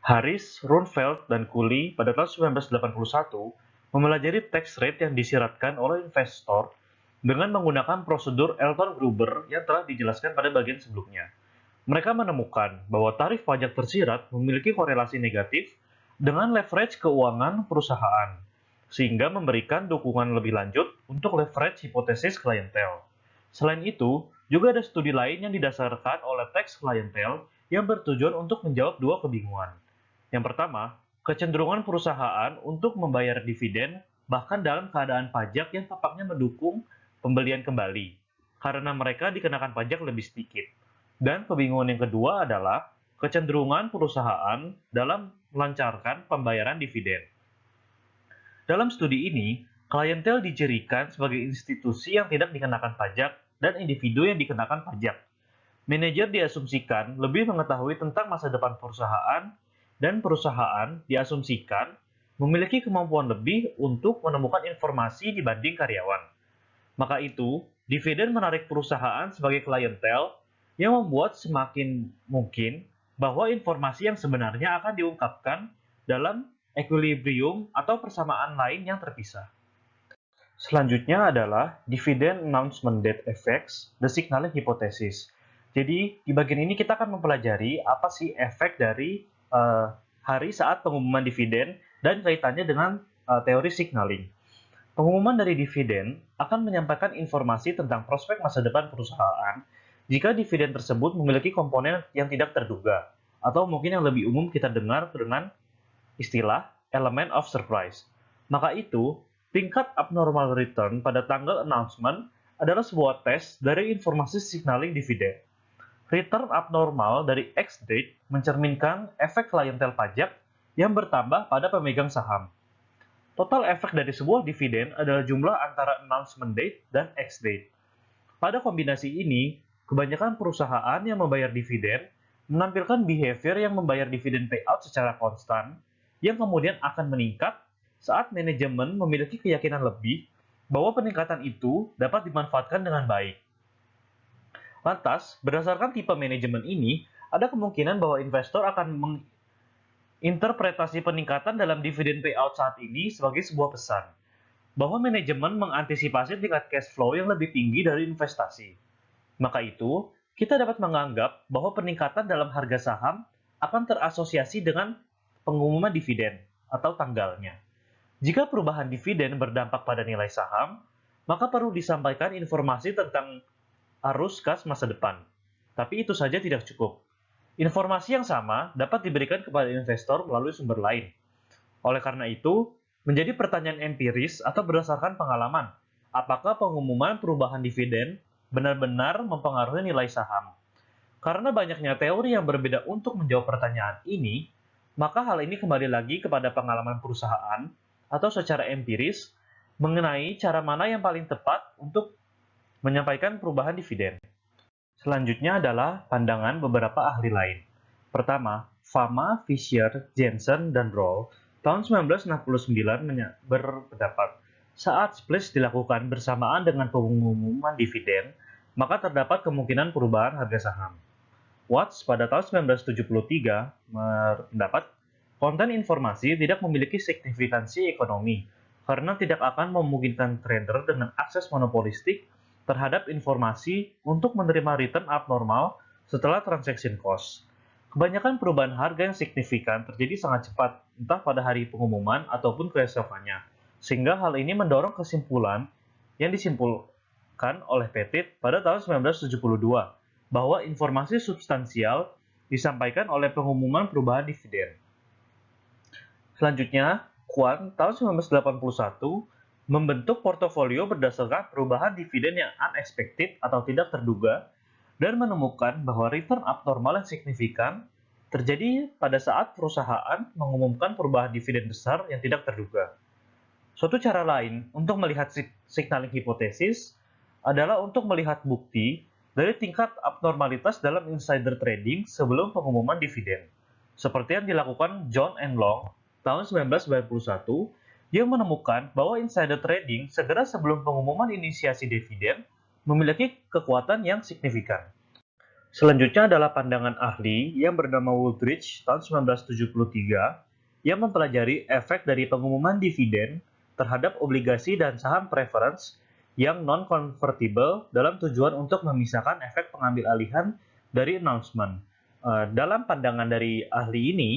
Harris, Rundfeld, dan Cooley pada tahun 1981 mempelajari tax rate yang disyaratkan oleh investor dengan menggunakan prosedur Elton-Gruber yang telah dijelaskan pada bagian sebelumnya. Mereka menemukan bahwa tarif pajak tersirat memiliki korelasi negatif dengan leverage keuangan perusahaan, sehingga memberikan dukungan lebih lanjut untuk leverage hipotesis klientel. Selain itu, juga ada studi lain yang didasarkan oleh tax klientel yang bertujuan untuk menjawab dua kebingungan. Yang pertama, kecenderungan perusahaan untuk membayar dividen bahkan dalam keadaan pajak yang tampaknya mendukung pembelian kembali, karena mereka dikenakan pajak lebih sedikit. Dan kebingungan yang kedua adalah kecenderungan perusahaan dalam melancarkan pembayaran dividen. Dalam studi ini, klientel dicirikan sebagai institusi yang tidak dikenakan pajak dan individu yang dikenakan pajak. Manajer diasumsikan lebih mengetahui tentang masa depan perusahaan, dan perusahaan diasumsikan memiliki kemampuan lebih untuk menemukan informasi dibanding karyawan. Maka itu, dividen menarik perusahaan sebagai klientel yang membuat semakin mungkin bahwa informasi yang sebenarnya akan diungkapkan dalam equilibrium atau persamaan lain yang terpisah. Selanjutnya adalah Dividend Announcement Date Effects, the Signaling Hypothesis. Jadi, di bagian ini kita akan mempelajari apa sih efek dari hari saat pengumuman dividen dan kaitannya dengan teori signaling. Pengumuman dari dividen akan menyampaikan informasi tentang prospek masa depan perusahaan jika dividen tersebut memiliki komponen yang tidak terduga, atau mungkin yang lebih umum kita dengar dengan istilah element of surprise. Maka itu, tingkat abnormal return pada tanggal announcement adalah sebuah tes dari informasi signaling dividen. Return abnormal dari X date mencerminkan efek klientel pajak yang bertambah pada pemegang saham. Total efek dari sebuah dividen adalah jumlah antara announcement date dan X date. Pada kombinasi ini, kebanyakan perusahaan yang membayar dividen menampilkan behavior yang membayar dividen payout secara konstan, yang kemudian akan meningkat saat manajemen memiliki keyakinan lebih bahwa peningkatan itu dapat dimanfaatkan dengan baik. Lantas, berdasarkan tipe manajemen ini, ada kemungkinan bahwa investor akan menginterpretasi peningkatan dalam dividen payout saat ini sebagai sebuah pesan, bahwa manajemen mengantisipasi tingkat cash flow yang lebih tinggi dari investasi. Maka itu, kita dapat menganggap bahwa peningkatan dalam harga saham akan terasosiasi dengan pengumuman dividen atau tanggalnya. Jika perubahan dividen berdampak pada nilai saham, maka perlu disampaikan informasi tentang arus kas masa depan. Tapi itu saja tidak cukup. Informasi yang sama dapat diberikan kepada investor melalui sumber lain. Oleh karena itu, menjadi pertanyaan empiris atau berdasarkan pengalaman, apakah pengumuman perubahan dividen benar-benar mempengaruhi nilai saham? Karena banyaknya teori yang berbeda untuk menjawab pertanyaan ini, maka hal ini kembali lagi kepada pengalaman perusahaan atau secara empiris mengenai cara mana yang paling tepat untuk menyampaikan perubahan dividen. Selanjutnya adalah pandangan beberapa ahli lain. Pertama, Fama, Fisher, Jensen, dan Roll tahun 1969 berpendapat saat splash dilakukan bersamaan dengan pengumuman dividen, maka terdapat kemungkinan perubahan harga saham. Watts pada tahun 1973 berpendapat konten informasi tidak memiliki signifikansi ekonomi karena tidak akan memungkinkan trader dengan akses monopolistik terhadap informasi untuk menerima return abnormal setelah transaction cost. Kebanyakan perubahan harga yang signifikan terjadi sangat cepat, entah pada hari pengumuman ataupun keesokannya, sehingga hal ini mendorong kesimpulan yang disimpulkan oleh Pettit pada tahun 1972 bahwa informasi substansial disampaikan oleh pengumuman perubahan dividen. Selanjutnya, Kwan tahun 1981 membentuk portofolio berdasarkan perubahan dividen yang unexpected atau tidak terduga dan menemukan bahwa return abnormal yang signifikan terjadi pada saat perusahaan mengumumkan perubahan dividen besar yang tidak terduga. Suatu cara lain untuk melihat signaling hipotesis adalah untuk melihat bukti dari tingkat abnormalitas dalam insider trading sebelum pengumuman dividen, seperti yang dilakukan John and Long tahun 1991 yang menemukan bahwa insider trading segera sebelum pengumuman inisiasi dividen memiliki kekuatan yang signifikan. Selanjutnya adalah pandangan ahli yang bernama Wooldridge tahun 1973 yang mempelajari efek dari pengumuman dividen terhadap obligasi dan saham preference yang non-convertible dalam tujuan untuk memisahkan efek pengambil alihan dari announcement. Dalam pandangan dari ahli ini,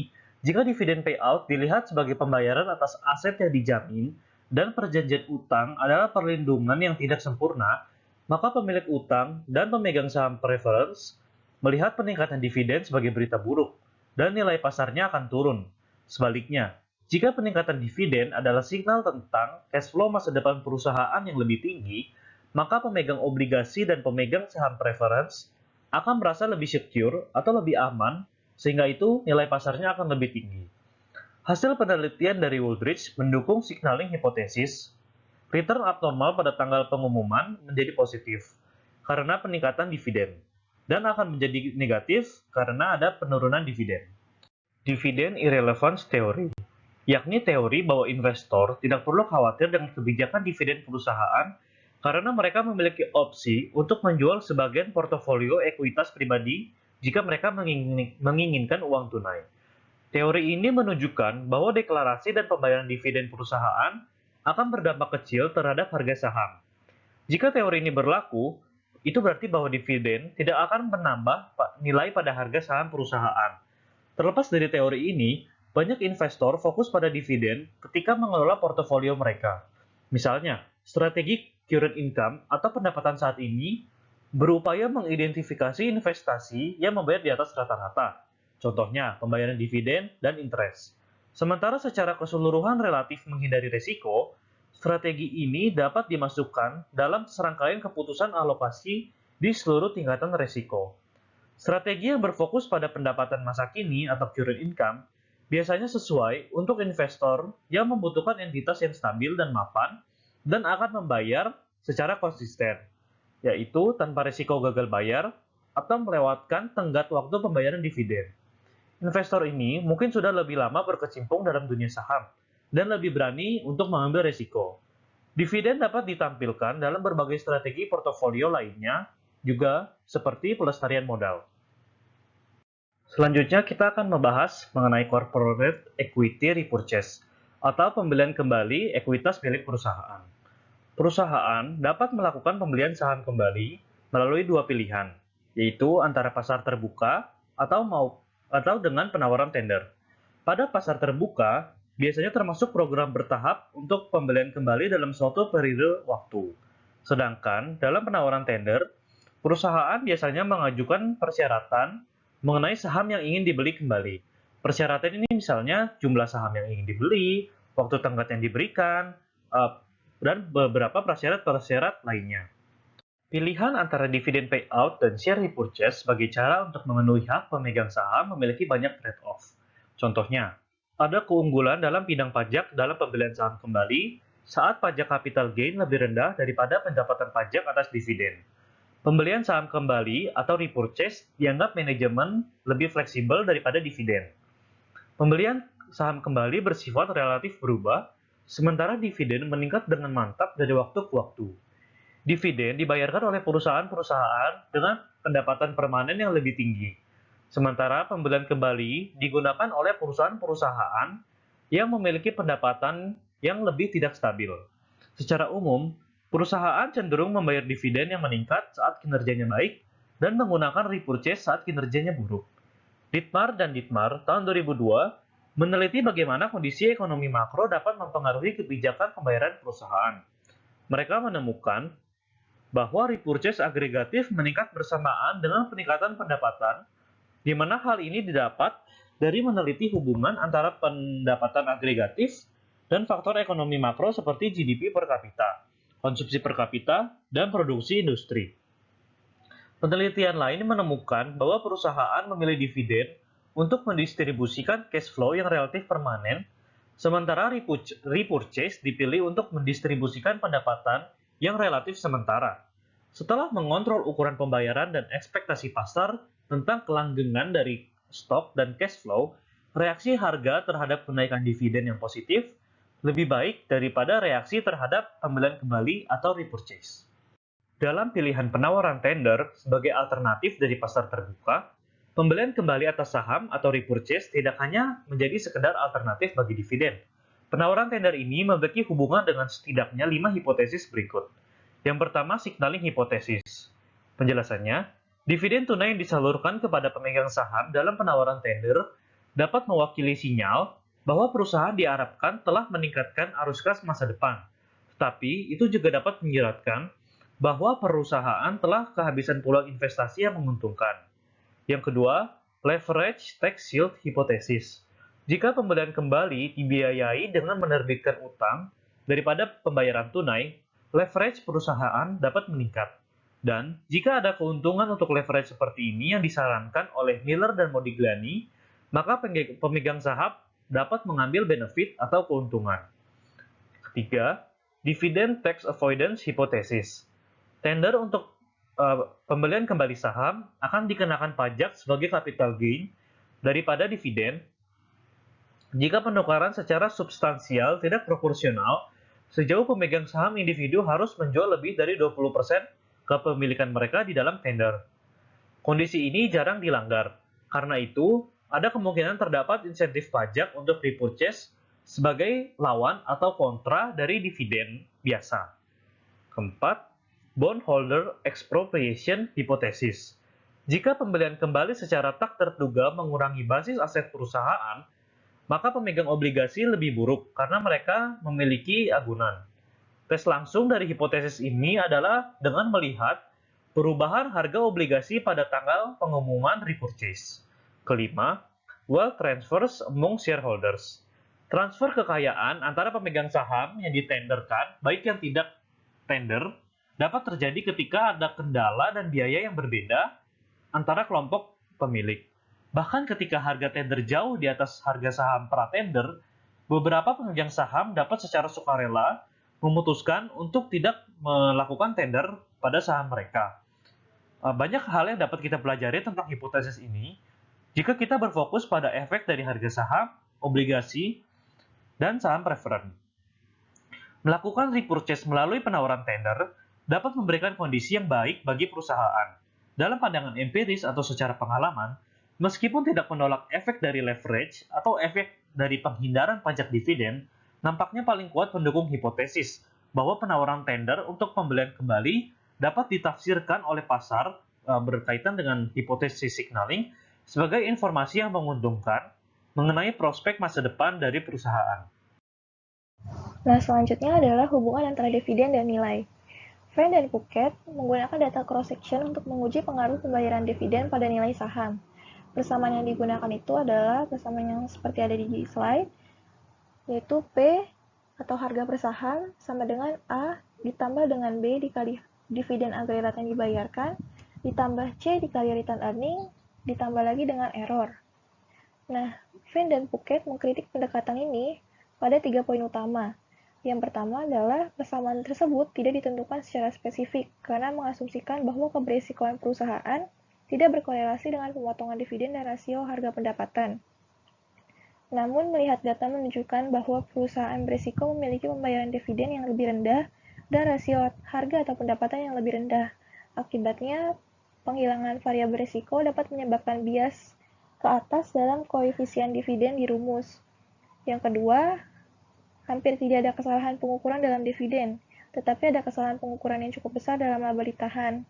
jika dividen payout dilihat sebagai pembayaran atas aset yang dijamin dan perjanjian utang adalah perlindungan yang tidak sempurna, maka pemilik utang dan pemegang saham preference melihat peningkatan dividen sebagai berita buruk dan nilai pasarnya akan turun. Sebaliknya, jika peningkatan dividen adalah signal tentang cash flow masa depan perusahaan yang lebih tinggi, maka pemegang obligasi dan pemegang saham preference akan merasa lebih secure atau lebih aman, sehingga itu nilai pasarnya akan lebih tinggi. Hasil penelitian dari Wooldridge mendukung signaling hipotesis return abnormal pada tanggal pengumuman menjadi positif karena peningkatan dividen dan akan menjadi negatif karena ada penurunan dividen. Dividen irrelevance theory, yakni teori bahwa investor tidak perlu khawatir dengan kebijakan dividen perusahaan karena mereka memiliki opsi untuk menjual sebagian portofolio ekuitas pribadi jika mereka menginginkan uang tunai. Teori ini menunjukkan bahwa deklarasi dan pembayaran dividen perusahaan akan berdampak kecil terhadap harga saham. Jika teori ini berlaku, itu berarti bahwa dividen tidak akan menambah nilai pada harga saham perusahaan. Terlepas dari teori ini, banyak investor fokus pada dividen ketika mengelola portofolio mereka. Misalnya, strategi current income atau pendapatan saat ini berupaya mengidentifikasi investasi yang membayar di atas rata-rata. Contohnya, pembayaran dividen dan interest. Sementara secara keseluruhan relatif menghindari risiko, strategi ini dapat dimasukkan dalam serangkaian keputusan alokasi di seluruh tingkatan risiko. Strategi yang berfokus pada pendapatan masa kini atau current income biasanya sesuai untuk investor yang membutuhkan entitas yang stabil dan mapan dan akan membayar secara konsisten, yaitu tanpa risiko gagal bayar atau melewatkan tenggat waktu pembayaran dividen. Investor ini mungkin sudah lebih lama berkecimpung dalam dunia saham dan lebih berani untuk mengambil risiko. Dividen dapat ditampilkan dalam berbagai strategi portofolio lainnya, juga seperti pelestarian modal. Selanjutnya kita akan membahas mengenai corporate equity repurchase atau pembelian kembali ekuitas milik perusahaan. Perusahaan dapat melakukan pembelian saham kembali melalui dua pilihan, yaitu antara pasar terbuka atau dengan penawaran tender. Pada pasar terbuka, biasanya termasuk program bertahap untuk pembelian kembali dalam suatu periode waktu. Sedangkan dalam penawaran tender, perusahaan biasanya mengajukan persyaratan mengenai saham yang ingin dibeli kembali. Persyaratan ini misalnya jumlah saham yang ingin dibeli, waktu tenggat yang diberikan, dan beberapa persyarat-persyarat lainnya. Pilihan antara dividen payout dan share repurchase sebagai cara untuk memenuhi hak pemegang saham memiliki banyak trade-off. Contohnya, ada keunggulan dalam bidang pajak dalam pembelian saham kembali, saat pajak capital gain lebih rendah daripada pendapatan pajak atas dividen. Pembelian saham kembali atau repurchase dianggap manajemen lebih fleksibel daripada dividen. Pembelian saham kembali bersifat relatif berubah, sementara dividen meningkat dengan mantap dari waktu ke waktu. Dividen dibayarkan oleh perusahaan-perusahaan dengan pendapatan permanen yang lebih tinggi, sementara pembelian kembali digunakan oleh perusahaan-perusahaan yang memiliki pendapatan yang lebih tidak stabil. Secara umum, perusahaan cenderung membayar dividen yang meningkat saat kinerjanya baik dan menggunakan repurchase saat kinerjanya buruk. Dittmar dan Dittmar tahun 2002 meneliti bagaimana kondisi ekonomi makro dapat mempengaruhi kebijakan pembayaran perusahaan. Mereka menemukan bahwa repurchase agregatif meningkat bersamaan dengan peningkatan pendapatan, di mana hal ini didapat dari meneliti hubungan antara pendapatan agregatif dan faktor ekonomi makro seperti GDP per kapita, konsumsi per kapita, dan produksi industri. Penelitian lain menemukan bahwa perusahaan memilih dividen untuk mendistribusikan cash flow yang relatif permanen, sementara repurchase dipilih untuk mendistribusikan pendapatan yang relatif sementara. Setelah mengontrol ukuran pembayaran dan ekspektasi pasar tentang kelanggengan dari stok dan cash flow, reaksi harga terhadap kenaikan dividen yang positif lebih baik daripada reaksi terhadap pembelian kembali atau repurchase. Dalam pilihan penawaran tender sebagai alternatif dari pasar terbuka, pembelian kembali atas saham atau repurchase tidak hanya menjadi sekedar alternatif bagi dividen. Penawaran tender ini memiliki hubungan dengan setidaknya 5 hipotesis berikut. Yang pertama, signaling hipotesis. Penjelasannya, dividen tunai yang disalurkan kepada pemegang saham dalam penawaran tender dapat mewakili sinyal bahwa perusahaan diharapkan telah meningkatkan arus kas masa depan. Tetapi, itu juga dapat menyiratkan bahwa perusahaan telah kehabisan peluang investasi yang menguntungkan. Yang kedua, leverage tax shield hipotesis. Jika pembelian kembali dibiayai dengan menerbitkan utang daripada pembayaran tunai, leverage perusahaan dapat meningkat. Dan jika ada keuntungan untuk leverage seperti ini yang disarankan oleh Miller dan Modigliani, maka pemegang saham dapat mengambil benefit atau keuntungan. Ketiga, dividend tax avoidance hypothesis. Tender untuk pembelian kembali saham akan dikenakan pajak sebagai capital gain daripada dividen jika penukaran secara substansial tidak proporsional sejauh pemegang saham individu harus menjual lebih dari 20% kepemilikan mereka di dalam tender. Kondisi ini jarang dilanggar. Karena itu, ada kemungkinan terdapat insentif pajak untuk repurchase sebagai lawan atau kontra dari dividen biasa. Keempat, bondholder expropriation hypothesis. Jika pembelian kembali secara tak terduga mengurangi basis aset perusahaan, maka pemegang obligasi lebih buruk karena mereka memiliki agunan. Tes langsung dari hipotesis ini adalah dengan melihat perubahan harga obligasi pada tanggal pengumuman repurchase. Kelima, wealth transfers among shareholders. Transfer kekayaan antara pemegang saham yang ditenderkan, baik yang tidak tender, dapat terjadi ketika ada kendala dan biaya yang berbeda antara kelompok pemilik. Bahkan ketika harga tender jauh di atas harga saham pra-tender, beberapa pemegang saham dapat secara sukarela memutuskan untuk tidak melakukan tender pada saham mereka. Banyak hal yang dapat kita pelajari tentang hipotesis ini jika kita berfokus pada efek dari harga saham, obligasi, dan saham preferen. Melakukan repurchase melalui penawaran tender dapat memberikan kondisi yang baik bagi perusahaan. Dalam pandangan empiris atau secara pengalaman, meskipun tidak menolak efek dari leverage atau efek dari penghindaran pajak dividen, nampaknya paling kuat mendukung hipotesis bahwa penawaran tender untuk pembelian kembali dapat ditafsirkan oleh pasar berkaitan dengan hipotesis signaling sebagai informasi yang menguntungkan mengenai prospek masa depan dari perusahaan. Nah, selanjutnya adalah hubungan antara dividen dan nilai. Friend dan Puket menggunakan data cross-section untuk menguji pengaruh pembayaran dividen pada nilai saham. Persamaan yang digunakan itu adalah persamaan yang seperti ada di slide, yaitu P atau harga per saham sama dengan A ditambah dengan B dikali dividen agregat yang dibayarkan, ditambah C dikali return earning, ditambah lagi dengan error. Nah, Friend dan Puket mengkritik pendekatan ini pada 3 poin utama. Yang pertama adalah persamaan tersebut tidak ditentukan secara spesifik karena mengasumsikan bahwa keberesikoan perusahaan tidak berkorelasi dengan pemotongan dividen dan rasio harga pendapatan. Namun, melihat data menunjukkan bahwa perusahaan berisiko memiliki pembayaran dividen yang lebih rendah dan rasio harga atau pendapatan yang lebih rendah. Akibatnya, penghilangan variabel risiko dapat menyebabkan bias ke atas dalam koefisien dividen di rumus. Yang kedua, hampir tidak ada kesalahan pengukuran dalam dividen, tetapi ada kesalahan pengukuran yang cukup besar dalam laba ditahan.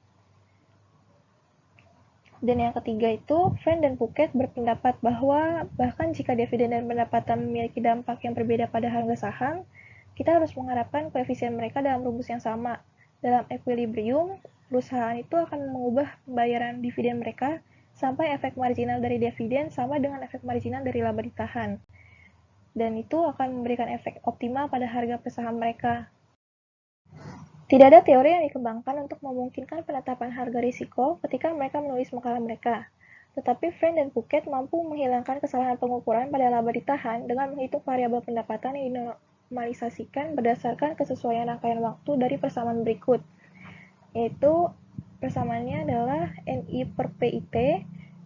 Dan yang ketiga itu, Friend dan Puket berpendapat bahwa bahkan jika dividen dan pendapatan memiliki dampak yang berbeda pada harga saham, kita harus mengharapkan koefisien mereka dalam rumus yang sama. Dalam equilibrium, perusahaan itu akan mengubah pembayaran dividen mereka sampai efek marginal dari dividen sama dengan efek marginal dari laba ditahan. Dan itu akan memberikan efek optimal pada harga per saham mereka. Tidak ada teori yang dikembangkan untuk memungkinkan penetapan harga risiko ketika mereka menulis makalah mereka. Tetapi Friend dan Puket mampu menghilangkan kesalahan pengukuran pada laba ditahan dengan menghitung variabel pendapatan yang dinormalisasikan berdasarkan kesesuaian rangkaian waktu dari persamaan berikut, yaitu persamaannya adalah NI per PIT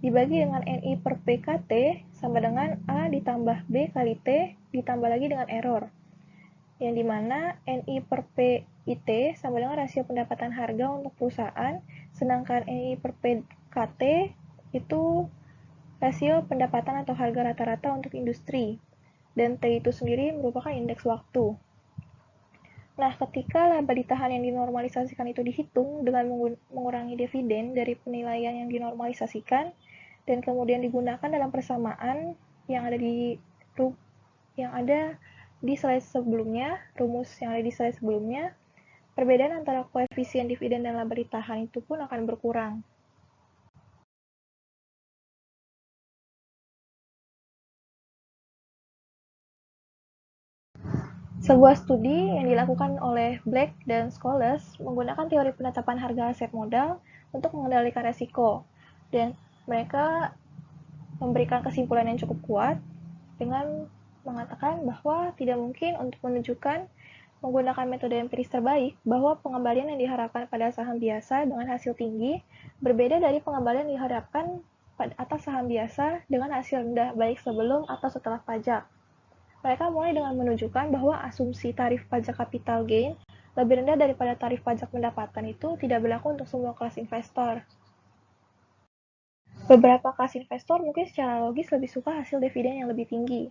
dibagi dengan NI per PKT sama dengan A ditambah B kali T ditambah lagi dengan error, yang dimana NI per PIT sama dengan rasio pendapatan harga untuk perusahaan, sedangkan NI per PKT itu rasio pendapatan atau harga rata-rata untuk industri, dan T itu sendiri merupakan indeks waktu. Nah, ketika laba ditahan yang dinormalisasikan itu dihitung dengan mengurangi dividen dari penilaian yang dinormalisasikan, dan kemudian digunakan dalam persamaan yang ada di slide sebelumnya, rumus yang ada di slide sebelumnya, perbedaan antara koefisien dividen dan laba ditahan itu pun akan berkurang. Sebuah studi yang dilakukan oleh Black dan Scholes menggunakan teori penetapan harga aset modal untuk mengendalikan resiko, dan mereka memberikan kesimpulan yang cukup kuat dengan mengatakan bahwa tidak mungkin untuk menunjukkan menggunakan metode empiris terbaik bahwa pengembalian yang diharapkan pada saham biasa dengan hasil tinggi berbeda dari pengembalian yang diharapkan atas saham biasa dengan hasil rendah baik sebelum atau setelah pajak. Mereka mulai dengan menunjukkan bahwa asumsi tarif pajak capital gain lebih rendah daripada tarif pajak pendapatan itu tidak berlaku untuk semua kelas investor. Beberapa kelas investor mungkin secara logis lebih suka hasil dividen yang lebih tinggi.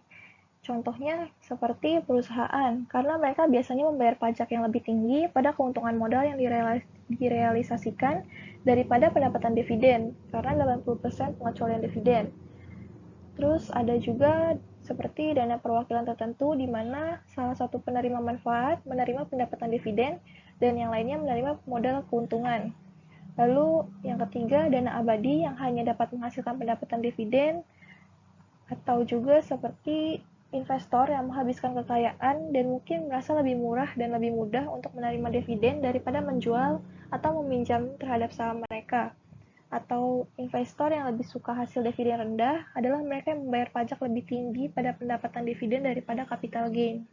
Contohnya seperti perusahaan, karena mereka biasanya membayar pajak yang lebih tinggi pada keuntungan modal yang direalisasikan daripada pendapatan dividen, karena 80% pengecualian dividen. Terus ada juga seperti dana perwakilan tertentu di mana salah satu penerima manfaat menerima pendapatan dividen dan yang lainnya menerima modal keuntungan. Lalu yang ketiga, dana abadi yang hanya dapat menghasilkan pendapatan dividen, atau juga seperti investor yang menghabiskan kekayaan dan mungkin merasa lebih murah dan lebih mudah untuk menerima dividen daripada menjual atau meminjam terhadap saham mereka. Atau investor yang lebih suka hasil dividen rendah adalah mereka yang membayar pajak lebih tinggi pada pendapatan dividen daripada capital gain.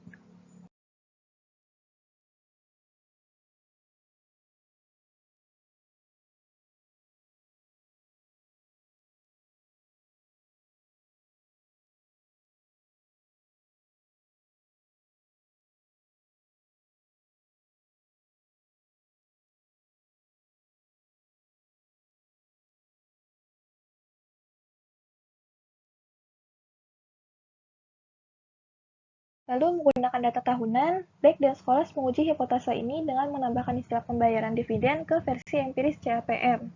Lalu menggunakan data tahunan, Black dan Scholes menguji hipotesa ini dengan menambahkan istilah pembayaran dividen ke versi empiris CAPM.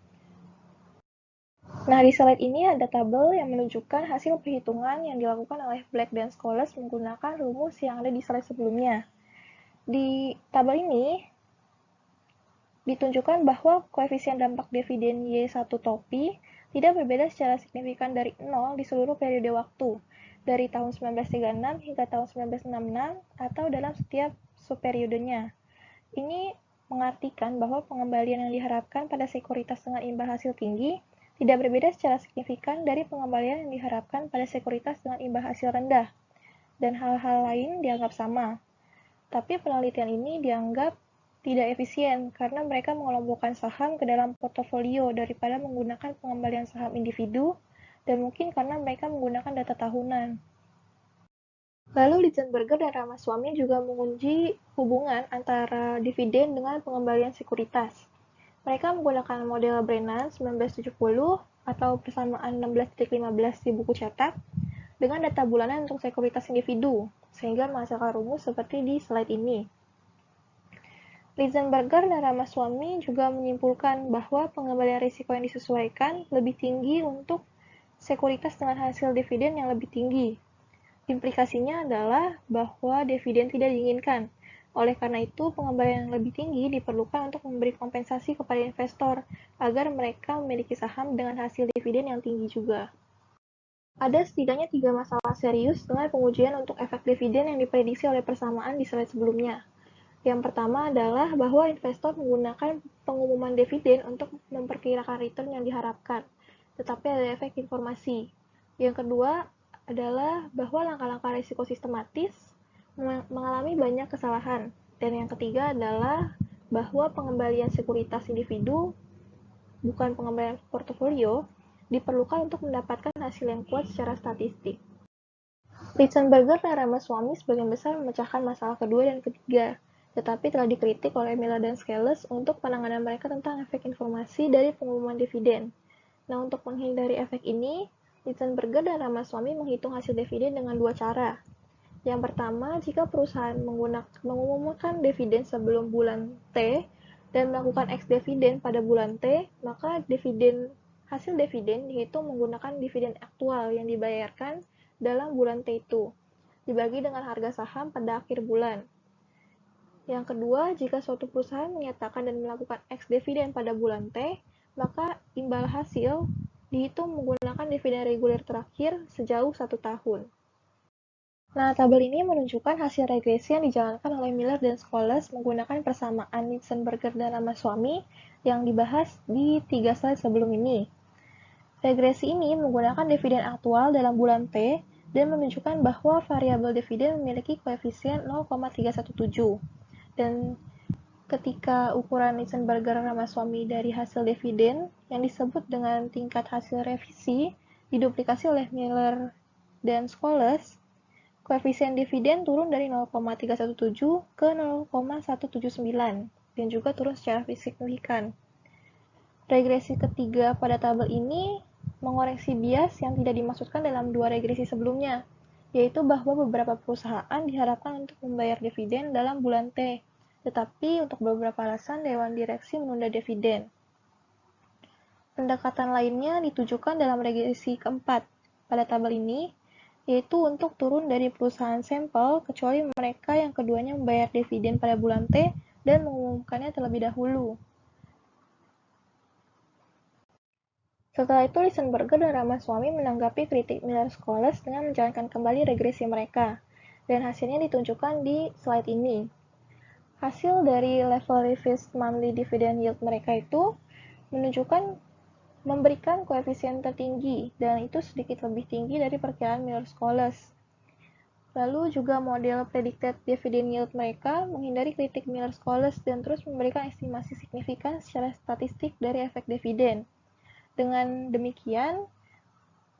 Nah, di slide ini ada tabel yang menunjukkan hasil perhitungan yang dilakukan oleh Black dan Scholes menggunakan rumus yang ada di slide sebelumnya. Di tabel ini ditunjukkan bahwa koefisien dampak dividen Y1 topi tidak berbeda secara signifikan dari 0 di seluruh periode waktu, dari tahun 1936 hingga tahun 1966 atau dalam setiap subperiodenya. Ini mengartikan bahwa pengembalian yang diharapkan pada sekuritas dengan imbal hasil tinggi tidak berbeda secara signifikan dari pengembalian yang diharapkan pada sekuritas dengan imbal hasil rendah, dan hal-hal lain dianggap sama. Tapi penelitian ini dianggap tidak efisien karena mereka mengelompokkan saham ke dalam portofolio daripada menggunakan pengembalian saham individu, dan mungkin karena mereka menggunakan data tahunan. Lalu Lichtenberger dan Ramaswamy juga menguji hubungan antara dividen dengan pengembalian sekuritas. Mereka menggunakan model Brennan 1970 atau persamaan 16.15 di buku cetak dengan data bulanan untuk sekuritas individu, sehingga menghasilkan rumus seperti di slide ini. Lichtenberger dan Ramaswamy juga menyimpulkan bahwa pengembalian risiko yang disesuaikan lebih tinggi untuk sekuritas dengan hasil dividen yang lebih tinggi. Implikasinya adalah bahwa dividen tidak diinginkan. Oleh karena itu, pengembalian yang lebih tinggi diperlukan untuk memberi kompensasi kepada investor agar mereka memiliki saham dengan hasil dividen yang tinggi juga. Ada setidaknya 3 masalah serius dengan pengujian untuk efek dividen yang diprediksi oleh persamaan di slide sebelumnya. Yang pertama adalah bahwa investor menggunakan pengumuman dividen untuk memperkirakan return yang diharapkan, tetapi ada efek informasi. Yang kedua adalah bahwa langkah-langkah risiko sistematis mengalami banyak kesalahan. Dan yang ketiga adalah bahwa pengembalian sekuritas individu, bukan pengembalian portofolio, diperlukan untuk mendapatkan hasil yang kuat secara statistik. Lichtenberger dan Ramaswamy sebagian besar memecahkan masalah kedua dan ketiga, tetapi telah dikritik oleh Miller dan Scales untuk penanganan mereka tentang efek informasi dari pengumuman dividen. Nah, untuk menghindari efek ini, Lichtenberger dan Ramaswamy menghitung hasil dividen dengan dua cara. Yang pertama, jika perusahaan mengumumkan dividen sebelum bulan T dan melakukan ex-dividen pada bulan T, maka hasil dividen dihitung menggunakan dividen aktual yang dibayarkan dalam bulan T itu, dibagi dengan harga saham pada akhir bulan. Yang kedua, jika suatu perusahaan menyatakan dan melakukan ex-dividen pada bulan T, maka imbal hasil dihitung menggunakan dividen reguler terakhir sejauh 1 tahun. Nah, tabel ini menunjukkan hasil regresi yang dijalankan oleh Miller dan Scholes menggunakan persamaan Lichtenberger dan Ramaswamy yang dibahas di 3 slide sebelum ini. Regresi ini menggunakan dividen aktual dalam bulan T dan menunjukkan bahwa variabel dividen memiliki koefisien 0,317. Dan ketika ukuran Lichtenberger-Ramaswamy dari hasil dividen yang disebut dengan tingkat hasil revisi diduplikasi oleh Miller dan Scholes, koefisien dividen turun dari 0,317 ke 0,179 dan juga turun secara signifikan. Regresi ketiga pada tabel ini mengoreksi bias yang tidak dimaksudkan dalam dua regresi sebelumnya, yaitu bahwa beberapa perusahaan diharapkan untuk membayar dividen dalam bulan T, tetapi untuk beberapa alasan Dewan Direksi menunda dividen. Pendekatan lainnya ditujukan dalam regresi keempat pada tabel ini, yaitu untuk turun dari perusahaan sampel kecuali mereka yang keduanya membayar dividen pada bulan T dan mengumumkannya terlebih dahulu. Setelah itu, Lichtenberger dan Ramaswamy menanggapi kritik Miller-Scholes dengan menjalankan kembali regresi mereka, dan hasilnya ditunjukkan di slide ini. Hasil dari level revised monthly dividend yield mereka itu menunjukkan memberikan koefisien tertinggi, dan itu sedikit lebih tinggi dari perkiraan Miller-Scholes. Lalu juga model predicted dividend yield mereka menghindari kritik Miller-Scholes dan terus memberikan estimasi signifikan secara statistik dari efek dividen. Dengan demikian,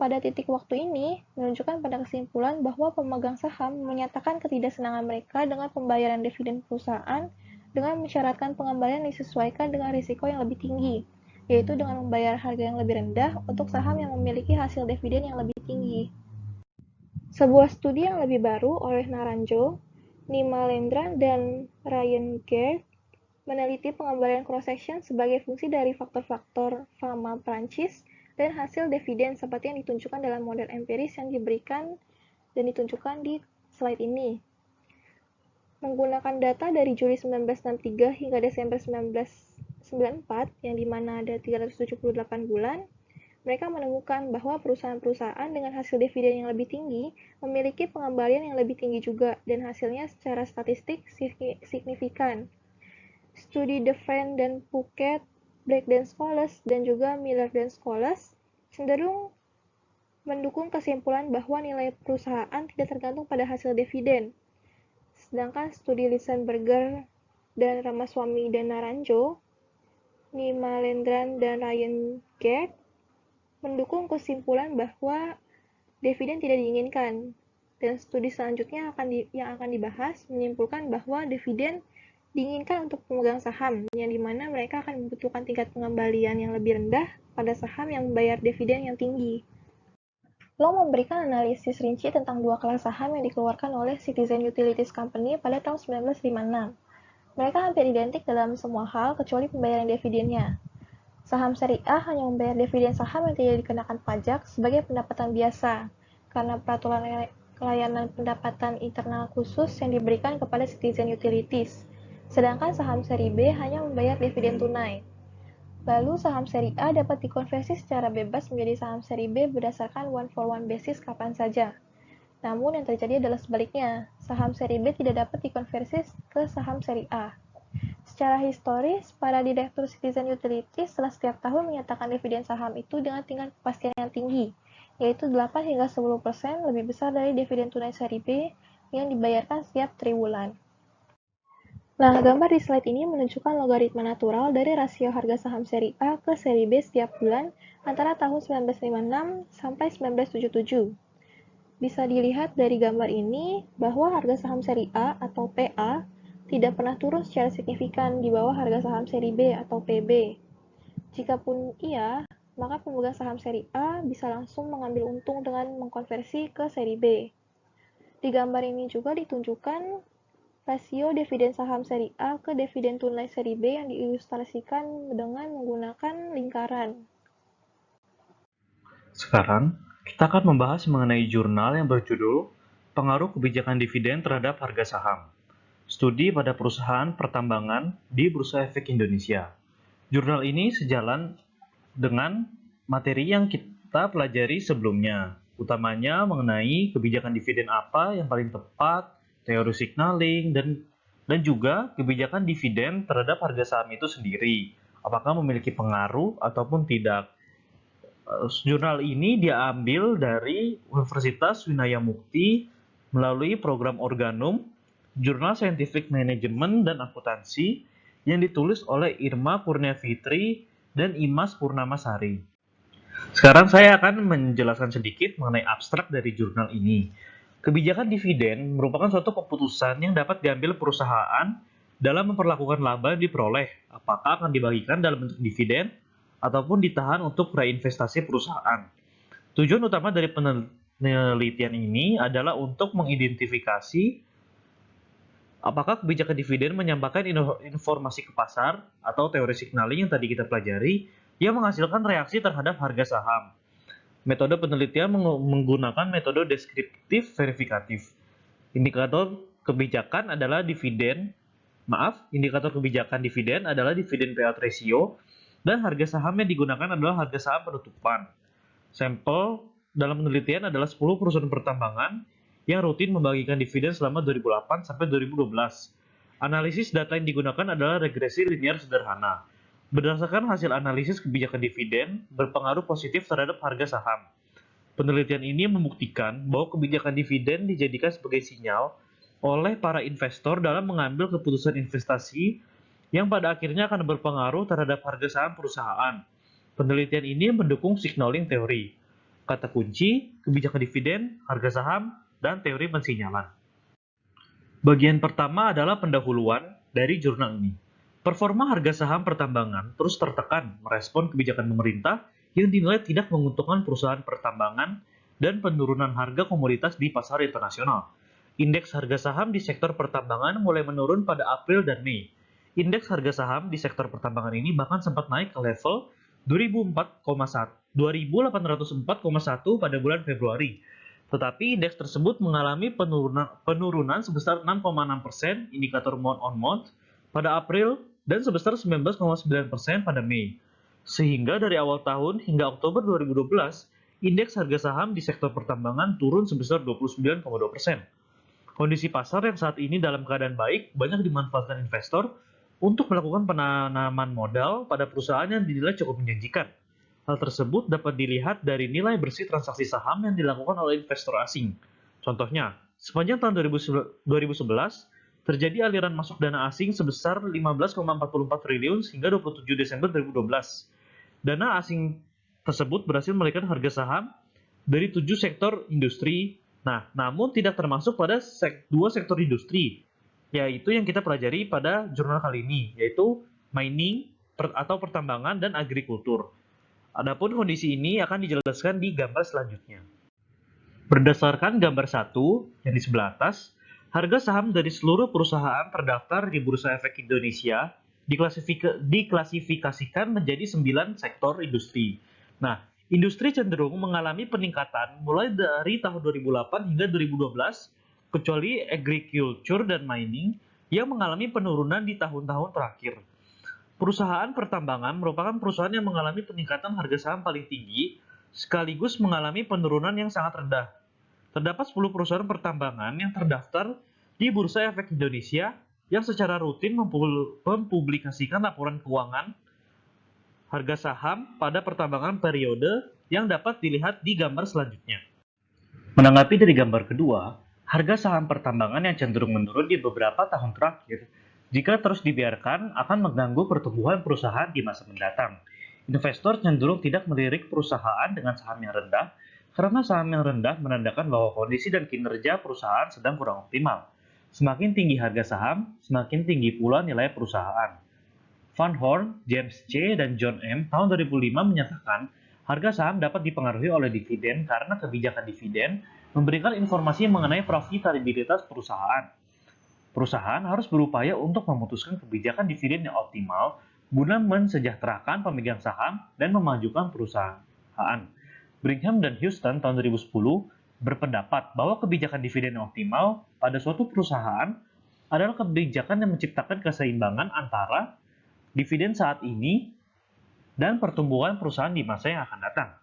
pada titik waktu ini menunjukkan pada kesimpulan bahwa pemegang saham menyatakan ketidaksenangan mereka dengan pembayaran dividen perusahaan dengan mensyaratkan pengembalian disesuaikan dengan risiko yang lebih tinggi, yaitu dengan membayar harga yang lebih rendah untuk saham yang memiliki hasil dividen yang lebih tinggi. Sebuah studi yang lebih baru oleh Naranjo, Nimalendra, dan Ryan Gere meneliti pengembalian cross-section sebagai fungsi dari faktor-faktor fama Prancis dan hasil dividen seperti yang ditunjukkan dalam model empiris yang diberikan dan ditunjukkan di slide ini. Menggunakan data dari Juli 1963 hingga Desember 1994, yang dimana ada 378 bulan, mereka menemukan bahwa perusahaan-perusahaan dengan hasil dividen yang lebih tinggi memiliki pengembalian yang lebih tinggi juga, dan hasilnya secara statistik signifikan. Studi Defren dan Puckett, Black dan Scholes, dan juga Miller dan Scholes cenderung mendukung kesimpulan bahwa nilai perusahaan tidak tergantung pada hasil dividen. Sedangkan studi Lisenberger dan Ramaswamy dan Naranjo, Nimalendran dan Ryan Gerd mendukung kesimpulan bahwa dividen tidak diinginkan. Dan studi selanjutnya yang akan dibahas menyimpulkan bahwa dividen diinginkan untuk pemegang saham, yang dimana mereka akan membutuhkan tingkat pengembalian yang lebih rendah pada saham yang membayar dividen yang tinggi. Long memberikan analisis rinci tentang dua kelas saham yang dikeluarkan oleh Citizen Utilities Company pada tahun 1956. Mereka hampir identik dalam semua hal kecuali pembayaran dividennya. Saham seri A hanya membayar dividen saham yang tidak dikenakan pajak sebagai pendapatan biasa, karena peraturan layanan pendapatan internal khusus yang diberikan kepada Citizen Utilities. Sedangkan saham seri B hanya membayar dividen tunai. Lalu saham seri A dapat dikonversi secara bebas menjadi saham seri B berdasarkan one-for-one basis kapan saja. Namun yang terjadi adalah sebaliknya, saham seri B tidak dapat dikonversi ke saham seri A. Secara historis, para direktur Citizen Utilities setelah setiap tahun menyatakan dividen saham itu dengan tingkat kepastian yang tinggi, yaitu 8 hingga 10% lebih besar dari dividen tunai seri B yang dibayarkan setiap triwulan. Nah, gambar di slide ini menunjukkan logaritma natural dari rasio harga saham seri A ke seri B setiap bulan antara tahun 1956 sampai 1977. Bisa dilihat dari gambar ini bahwa harga saham seri A atau PA tidak pernah turun secara signifikan di bawah harga saham seri B atau PB. Jikapun iya, maka pemegang saham seri A bisa langsung mengambil untung dengan mengkonversi ke seri B. Di gambar ini juga ditunjukkan rasio dividen saham seri A ke dividen tunai seri B yang diilustrasikan dengan menggunakan lingkaran. Sekarang, kita akan membahas mengenai jurnal yang berjudul Pengaruh Kebijakan Dividen Terhadap Harga Saham. Studi pada perusahaan pertambangan di Bursa Efek Indonesia. Jurnal ini sejalan dengan materi yang kita pelajari sebelumnya, utamanya mengenai kebijakan dividen apa yang paling tepat, teori signaling, dan juga kebijakan dividen terhadap harga saham itu sendiri, apakah memiliki pengaruh ataupun tidak. Jurnal ini diambil dari Universitas Winaya Mukti melalui program Organum, Jurnal Scientific Management dan Akuntansi yang ditulis oleh Irma Kurniafitri dan Imas Purnamasari. Sekarang saya akan menjelaskan sedikit mengenai abstrak dari jurnal ini. Kebijakan dividen merupakan suatu keputusan yang dapat diambil perusahaan dalam memperlakukan laba yang diperoleh, apakah akan dibagikan dalam bentuk dividen ataupun ditahan untuk reinvestasi perusahaan. Tujuan utama dari penelitian ini adalah untuk mengidentifikasi apakah kebijakan dividen menyampaikan informasi ke pasar atau teori signaling yang tadi kita pelajari yang menghasilkan reaksi terhadap harga saham. Metode penelitian menggunakan metode deskriptif verifikatif. Indikator kebijakan dividen adalah dividen payout ratio, dan harga saham yang digunakan adalah harga saham penutupan. Sampel dalam penelitian adalah 10 perusahaan pertambangan yang rutin membagikan dividen selama 2008 sampai 2012. Analisis data yang digunakan adalah regresi linear sederhana. Berdasarkan hasil analisis kebijakan dividen berpengaruh positif terhadap harga saham. Penelitian ini membuktikan bahwa kebijakan dividen dijadikan sebagai sinyal oleh para investor dalam mengambil keputusan investasi yang pada akhirnya akan berpengaruh terhadap harga saham perusahaan. Penelitian ini mendukung signaling teori. Kata kunci, kebijakan dividen, harga saham, dan teori pensinyalan. Bagian pertama adalah pendahuluan dari jurnal ini. Performa harga saham pertambangan terus tertekan merespon kebijakan pemerintah yang dinilai tidak menguntungkan perusahaan pertambangan dan penurunan harga komoditas di pasar internasional. Indeks harga saham di sektor pertambangan mulai menurun pada April dan Mei. Indeks harga saham di sektor pertambangan ini bahkan sempat naik ke level 2804,1 pada bulan Februari. Tetapi indeks tersebut mengalami penurunan sebesar 6,6% indikator month on month pada April dan sebesar 19,9% pada Mei. Sehingga dari awal tahun hingga Oktober 2012, indeks harga saham di sektor pertambangan turun sebesar 29,2%. Kondisi pasar yang saat ini dalam keadaan baik banyak dimanfaatkan investor untuk melakukan penanaman modal pada perusahaan yang dinilai cukup menjanjikan. Hal tersebut dapat dilihat dari nilai bersih transaksi saham yang dilakukan oleh investor asing. Contohnya, sepanjang tahun 2011, terjadi aliran masuk dana asing sebesar 15,44 triliun hingga 27 Desember 2012. Dana asing tersebut berhasil menaikkan harga saham dari 7 sektor industri. Nah, namun tidak termasuk pada dua sektor industri, yaitu yang kita pelajari pada jurnal kali ini, yaitu mining atau pertambangan dan agrikultur. Adapun kondisi ini akan dijelaskan di gambar selanjutnya. Berdasarkan gambar 1 yang di sebelah atas, harga saham dari seluruh perusahaan terdaftar di Bursa Efek Indonesia diklasifikasikan menjadi 9 sektor industri. Nah, industri cenderung mengalami peningkatan mulai dari tahun 2008 hingga 2012, kecuali agriculture dan mining yang mengalami penurunan di tahun-tahun terakhir. Perusahaan pertambangan merupakan perusahaan yang mengalami peningkatan harga saham paling tinggi, sekaligus mengalami penurunan yang sangat rendah. Terdapat 10 perusahaan pertambangan yang terdaftar di Bursa Efek Indonesia yang secara rutin mempublikasikan laporan keuangan harga saham pada pertambangan periode yang dapat dilihat di gambar selanjutnya. Menanggapi dari gambar kedua, harga saham pertambangan yang cenderung menurun di beberapa tahun terakhir, jika terus dibiarkan akan mengganggu pertumbuhan perusahaan di masa mendatang. Investor cenderung tidak melirik perusahaan dengan saham yang rendah, karena saham yang rendah menandakan bahwa kondisi dan kinerja perusahaan sedang kurang optimal. Semakin tinggi harga saham, semakin tinggi pula nilai perusahaan. Van Horn, James C., dan John M. tahun 2005 menyatakan harga saham dapat dipengaruhi oleh dividen karena kebijakan dividen memberikan informasi mengenai profitabilitas perusahaan. Perusahaan harus berupaya untuk memutuskan kebijakan dividen yang optimal guna mensejahterakan pemegang saham dan memajukan perusahaan. Brigham dan Houston tahun 2010 berpendapat bahwa kebijakan dividen yang optimal pada suatu perusahaan adalah kebijakan yang menciptakan keseimbangan antara dividen saat ini dan pertumbuhan perusahaan di masa yang akan datang.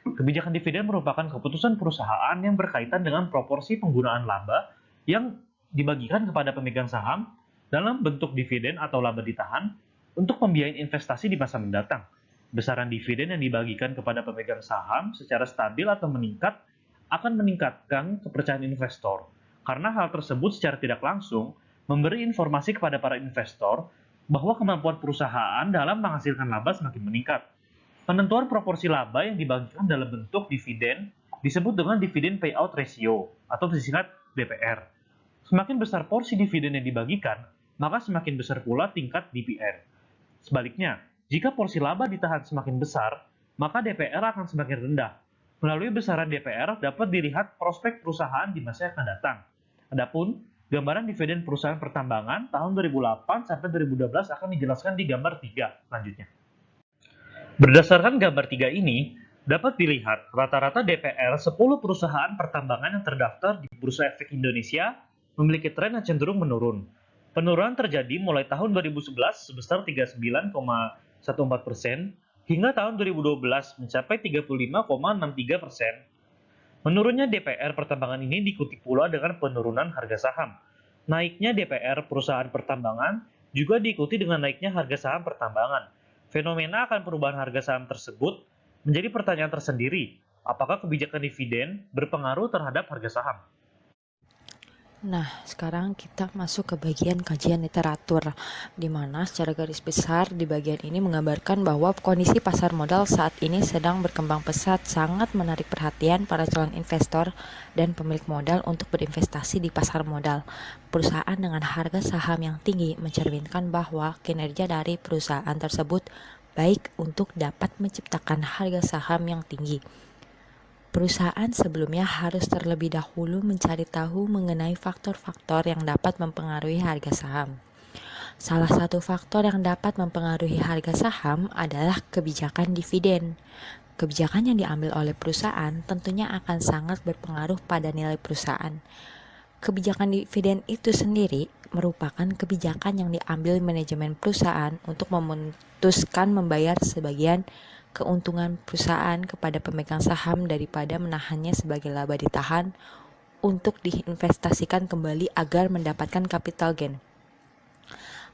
Kebijakan dividen merupakan keputusan perusahaan yang berkaitan dengan proporsi penggunaan laba yang dibagikan kepada pemegang saham dalam bentuk dividen atau laba ditahan untuk membiayai investasi di masa mendatang. Besaran dividen yang dibagikan kepada pemegang saham secara stabil atau meningkat akan meningkatkan kepercayaan investor, karena hal tersebut secara tidak langsung memberi informasi kepada para investor bahwa kemampuan perusahaan dalam menghasilkan laba semakin meningkat. Penentuan proporsi laba yang dibagikan dalam bentuk dividen disebut dengan dividen payout ratio atau disingkat DPR. Semakin besar porsi dividen yang dibagikan, maka semakin besar pula tingkat DPR. Sebaliknya, jika porsi laba ditahan semakin besar, maka DPR akan semakin rendah. Melalui besaran DPR dapat dilihat prospek perusahaan di masa yang akan datang. Adapun gambaran dividen perusahaan pertambangan tahun 2008 sampai 2012 akan dijelaskan di gambar 3 selanjutnya. Berdasarkan gambar 3 ini, dapat dilihat rata-rata DPR 10 perusahaan pertambangan yang terdaftar di Bursa Efek Indonesia memiliki tren yang cenderung menurun. Penurunan terjadi mulai tahun 2011 sebesar 39,14% hingga tahun 2012 mencapai 35,63%. Menurunnya DPR pertambangan ini diikuti pula dengan penurunan harga saham. Naiknya DPR perusahaan pertambangan juga diikuti dengan naiknya harga saham pertambangan. Fenomena akan perubahan harga saham tersebut menjadi pertanyaan tersendiri. Apakah kebijakan dividen berpengaruh terhadap harga saham? Nah, sekarang kita masuk ke bagian kajian literatur, di mana secara garis besar di bagian ini menggambarkan bahwa kondisi pasar modal saat ini sedang berkembang pesat, sangat menarik perhatian para calon investor dan pemilik modal untuk berinvestasi di pasar modal. Perusahaan dengan harga saham yang tinggi mencerminkan bahwa kinerja dari perusahaan tersebut baik untuk dapat menciptakan harga saham yang tinggi. Perusahaan sebelumnya harus terlebih dahulu mencari tahu mengenai faktor-faktor yang dapat mempengaruhi harga saham. Salah satu faktor yang dapat mempengaruhi harga saham adalah kebijakan dividen. Kebijakan yang diambil oleh perusahaan tentunya akan sangat berpengaruh pada nilai perusahaan. Kebijakan dividen itu sendiri merupakan kebijakan yang diambil manajemen perusahaan untuk memutuskan membayar sebagian keuntungan perusahaan kepada pemegang saham daripada menahannya sebagai laba ditahan untuk diinvestasikan kembali agar mendapatkan capital gain.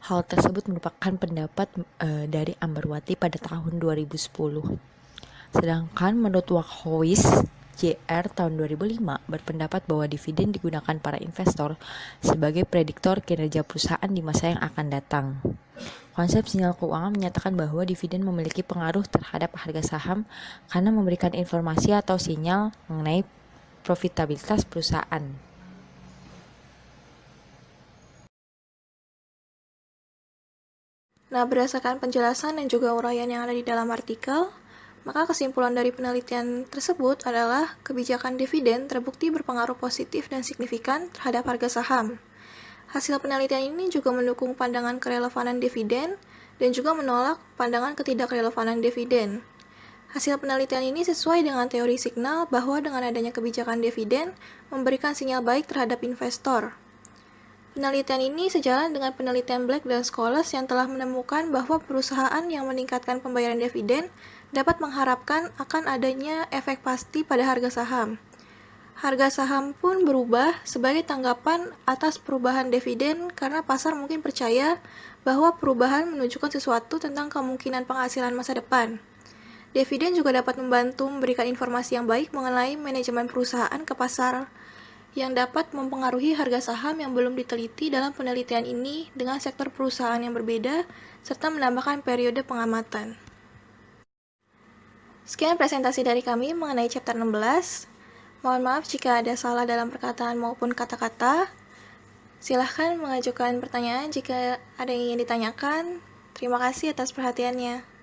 Hal tersebut merupakan pendapat dari Ambarwati pada tahun 2010. Sedangkan menurut Wachowicz JR tahun 2005 berpendapat bahwa dividen digunakan para investor sebagai prediktor kinerja perusahaan di masa yang akan datang. Konsep sinyal keuangan menyatakan bahwa dividen memiliki pengaruh terhadap harga saham karena memberikan informasi atau sinyal mengenai profitabilitas perusahaan. Nah, berdasarkan penjelasan dan juga uraian yang ada di dalam artikel, maka kesimpulan dari penelitian tersebut adalah kebijakan dividen terbukti berpengaruh positif dan signifikan terhadap harga saham. Hasil penelitian ini juga mendukung pandangan kerelevanan dividen dan juga menolak pandangan ketidakrelevanan dividen. Hasil penelitian ini sesuai dengan teori signal bahwa dengan adanya kebijakan dividen memberikan sinyal baik terhadap investor. Penelitian ini sejalan dengan penelitian Black dan Scholes yang telah menemukan bahwa perusahaan yang meningkatkan pembayaran dividen dapat mengharapkan akan adanya efek pasti pada harga saham. Harga saham pun berubah sebagai tanggapan atas perubahan dividen karena pasar mungkin percaya bahwa perubahan menunjukkan sesuatu tentang kemungkinan penghasilan masa depan. Dividen juga dapat membantu memberikan informasi yang baik mengenai manajemen perusahaan ke pasar yang dapat mempengaruhi harga saham yang belum diteliti dalam penelitian ini dengan sektor perusahaan yang berbeda serta menambahkan periode pengamatan. Sekian presentasi dari kami mengenai chapter 16. Mohon maaf jika ada salah dalam perkataan maupun kata-kata. Silahkan mengajukan pertanyaan jika ada yang ingin ditanyakan. Terima kasih atas perhatiannya.